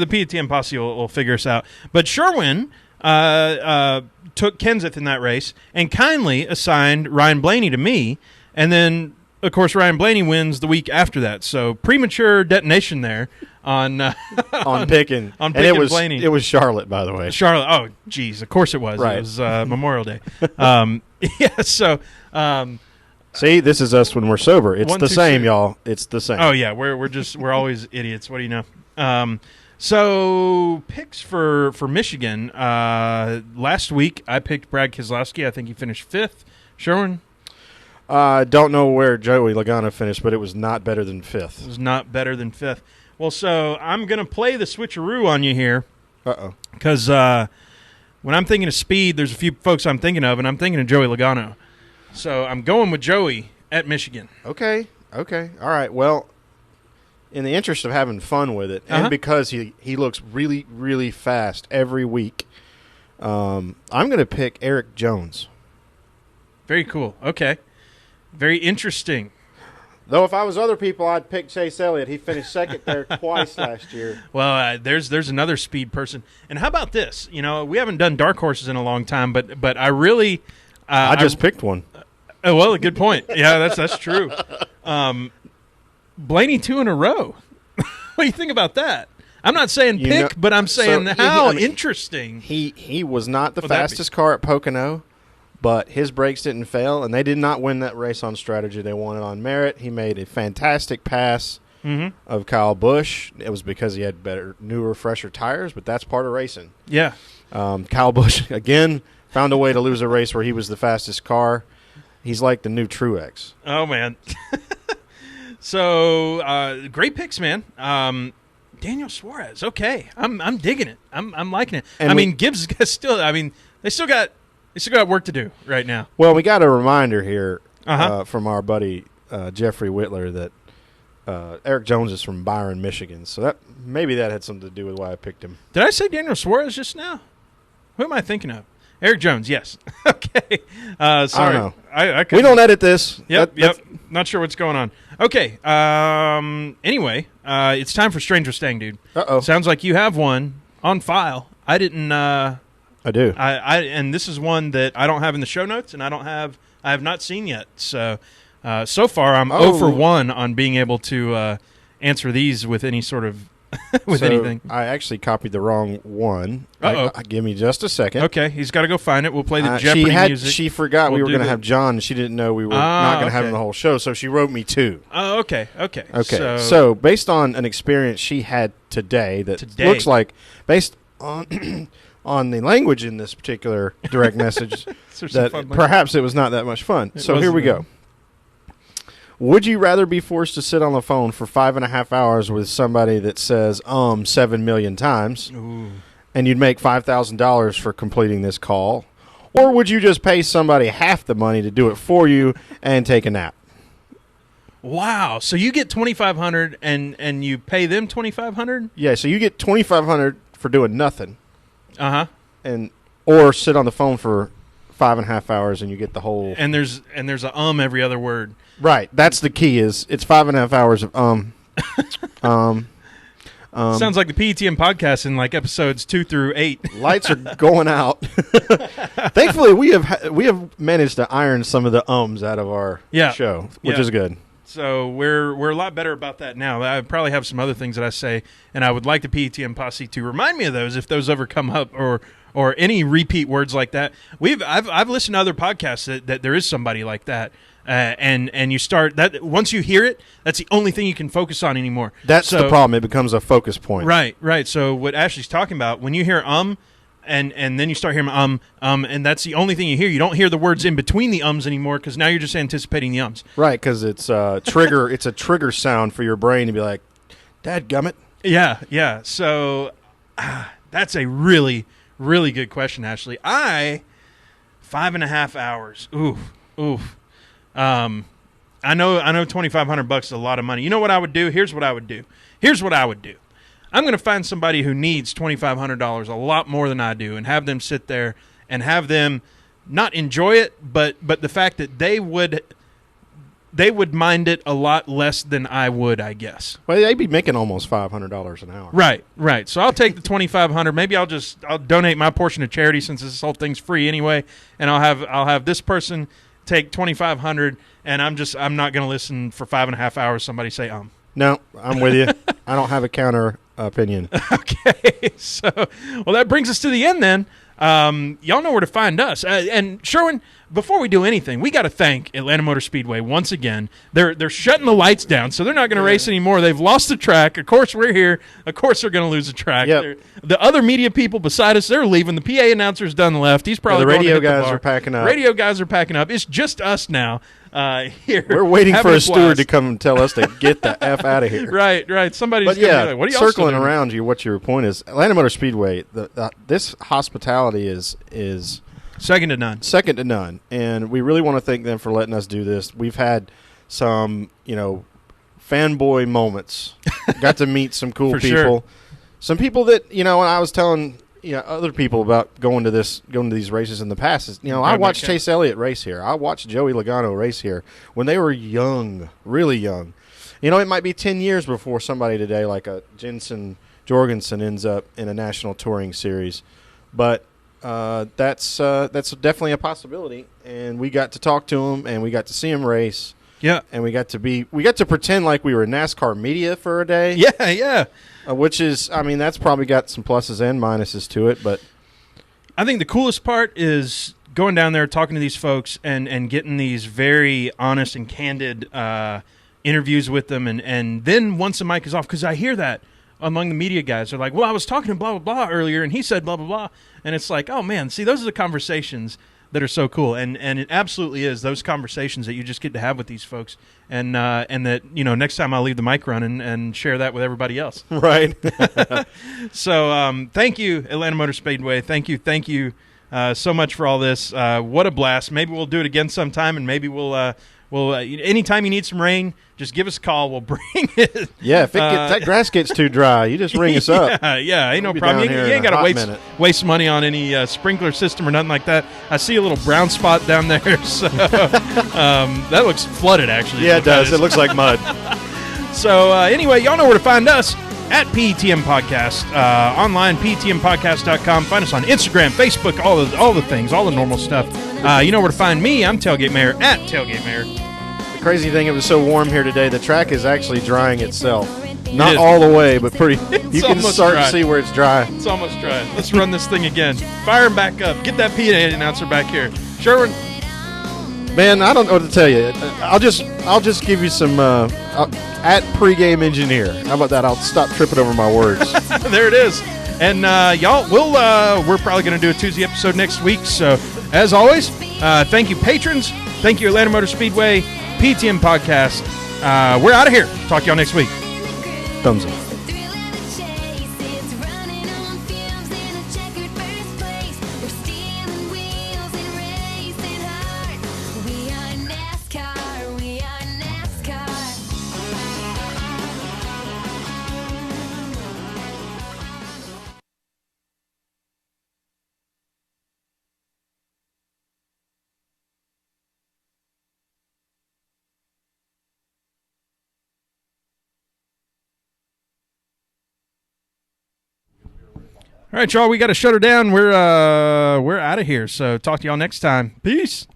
PTM posse will figure us out. But Sherwin took Kenseth in that race and kindly assigned Ryan Blaney to me. And then, of course, Ryan Blaney wins the week after that. So premature detonation there on picking. On picking and Blaney. It was Charlotte, by the way. Charlotte. Oh, geez. Of course it was. Right. It was Memorial Day. So... See, this is us when we're sober. It's the same, 6. y'all. It's the same. Oh yeah, we're always idiots. What do you know? So picks for Michigan. Last week I picked Brad Keselowski. I think he finished 5th. Sherwin? I don't know where Joey Logano finished, but it was not better than 5th. It was not better than 5th. Well, so I'm gonna play the switcheroo on you here. Because when I'm thinking of speed, there's a few folks I'm thinking of, and I'm thinking of Joey Logano. So I'm going with Joey at Michigan. Okay. All right. Well, in the interest of having fun with it, and because he looks really, really fast every week, I'm going to pick Eric Jones. Very cool. Okay. Very interesting. Though if I was other people, I'd pick Chase Elliott. He finished second there twice last year. Well, there's another speed person. And how about this? We haven't done dark horses in a long time, but I really... I just picked one. Oh, well, a good point. Yeah, that's true. Blaney 2 in a row. What do you think about that? I'm not saying pick, but I'm saying how interesting. He was not the fastest car at Pocono, but his brakes didn't fail, and they did not win that race on strategy. They won it on merit. He made a fantastic pass of Kyle Busch. It was because he had better, newer, fresher tires, but that's part of racing. Yeah. Kyle Busch, again, found a way to lose a race where he was the fastest car. He's like the new Truex. Oh, man. So, great picks, man. Daniel Suarez. Okay, I'm digging it. I'm liking it. And Gibbs still. They still got work to do right now. Well, we got a reminder here from our buddy Jeffrey Whitler that Eric Jones is from Byron, Michigan. So that had something to do with why I picked him. Did I say Daniel Suarez just now? Who am I thinking of? Eric Jones. Yes. Okay. Sorry. I don't know. I we don't edit this. Yep. Not sure what's going on. Okay. Anyway, it's time for Stranger Stang, dude. Uh-oh. Sounds like you have one on file. I didn't. I do. And this is one that I don't have in the show notes, and I have not seen yet. So far, I'm 0 for 1 on being able to answer these with any sort of anything. I actually copied the wrong one. Uh-oh. Give me just a second. Okay, he's got to go find it. We'll play the Jeopardy music. She forgot we were going to have John, and she didn't know we were not going to have him the whole show, so she wrote me 2. Oh, okay. So based on an experience she had today that looks like, based on on the language in this particular direct message, that perhaps it was not that much fun. So here we go. Would you rather be forced to sit on the phone for 5.5 hours with somebody that says 7 million times, and you'd make $5,000 for completing this call, or would you just pay somebody half the money to do it for you and take a nap? Wow! So you get $2,500 and you pay them $2,500? Yeah. So you get $2,500 for doing nothing. Or sit on the phone for 5.5 hours and you get the whole. And there's a every other word. Right. That's the key. Is it's 5.5 hours of Sounds like the PETM podcast in like episodes 2 through 8. Lights are going out. Thankfully, we have managed to iron some of the out of our show, which is good. So we're a lot better about that now. I probably have some other things that I say, and I would like the PETM posse to remind me of those if those ever come up, or any repeat words like that. I've listened to other podcasts that there is somebody like that. And you start that once you hear it, that's the only thing you can focus on anymore. That's the problem. It becomes a focus point. Right. So what Ashley's talking about, when you hear and then you start hearing and that's the only thing you hear. You don't hear the words in between the anymore because now you're just anticipating the ums. Right, because it's trigger. It's a trigger sound for your brain to be like, "Dadgummit." Yeah. So that's a really, really good question, Ashley. 5.5 hours. Oof. I know $2,500 is a lot of money. You know what I would do? Here's what I would do. I'm going to find somebody who needs $2,500 a lot more than I do, and have them sit there and have them not enjoy it, but the fact that they would mind it a lot less than I would, I guess. Well, they'd be making almost $500 an hour. Right. So I'll take the $2,500. Maybe I'll donate my portion to charity since this whole thing's free anyway, and I'll have this person take $2,500, and I'm not going to listen for 5.5 hours. Somebody say No, I'm with you. I don't have a counter opinion. Okay, so that brings us to the end then. Y'all know where to find us. And Sherwin, before we do anything, we got to thank Atlanta Motor Speedway once again. They're shutting the lights down, so they're not going to race anymore. They've lost the track. Of course, we're here. Of course, they're going to lose the track. Yep. The other media people beside us, they're leaving. The PA announcer's done left. He's probably the radio going to hit the guys bar. are packing up. Radio guys are packing up. It's just us now. Here. We're waiting for a steward to come and tell us to get the F out of here. Right. Somebody's going to be like, what are y'all circling around you, what your point is, Atlanta Motor Speedway, this hospitality is second to none. And we really want to thank them for letting us do this. We've had some, fanboy moments. Got to meet some cool people. Sure. Some people that, when I was telling other people about going to these races in the past, I watched Chase Elliott race here. I watched Joey Logano race here when they were young, really young. It might be 10 years before somebody today like a Jensen Jorgensen ends up in a national touring series. But that's definitely a possibility. And we got to talk to him, and we got to see him race. Yeah, and we got to pretend like we were NASCAR media for a day. Yeah. Which is, I mean, that's probably got some pluses and minuses to it. But I think the coolest part is going down there, talking to these folks, and getting these very honest and candid interviews with them. And then once the mic is off, because I hear that among the media guys, they're like, well, I was talking to blah, blah, blah earlier, and he said blah, blah, blah. And it's like, oh, man, see, those are the conversations that are so cool. And it absolutely is those conversations that you just get to have with these folks. And that, next time I'll leave the mic running and share that with everybody else. Right. So thank you, Atlanta Motor Speedway. Thank you so much for all this. What a blast. Maybe we'll do it again sometime, and maybe we'll anytime you need some rain, just give us a call. We'll bring it. Yeah, if that grass gets too dry, you just ring us up. Yeah, ain't no problem. You ain't got to waste money on any sprinkler system or nothing like that. I see a little brown spot down there, so that looks flooded, actually. Yeah, it does. It looks like mud. So anyway, y'all know where to find us at PTM Podcast, online, ptmpodcast.com. Find us on Instagram, Facebook, all the things, all the normal stuff. You know where to find me. I'm Tailgate Mayor at Tailgate Mayor. The crazy thing, it was so warm here today, the track is actually drying itself. Not all the way, but pretty. You can start to see where it's dry. It's almost dry. Let's run this thing again. Fire him back up. Get that PA announcer back here. Sherwin. Man, I don't know what to tell you. I'll just give you some at pregame engineer. How about that? I'll stop tripping over my words. There it is. And y'all, we're probably going to do a Tuesday episode next week. So as always, thank you patrons. Thank you Atlanta Motor Speedway, PTM Podcast. We're out of here. Talk to y'all next week. Thumbs up. All right, y'all, we got to shut her down. We're out of here. So talk to y'all next time. Peace.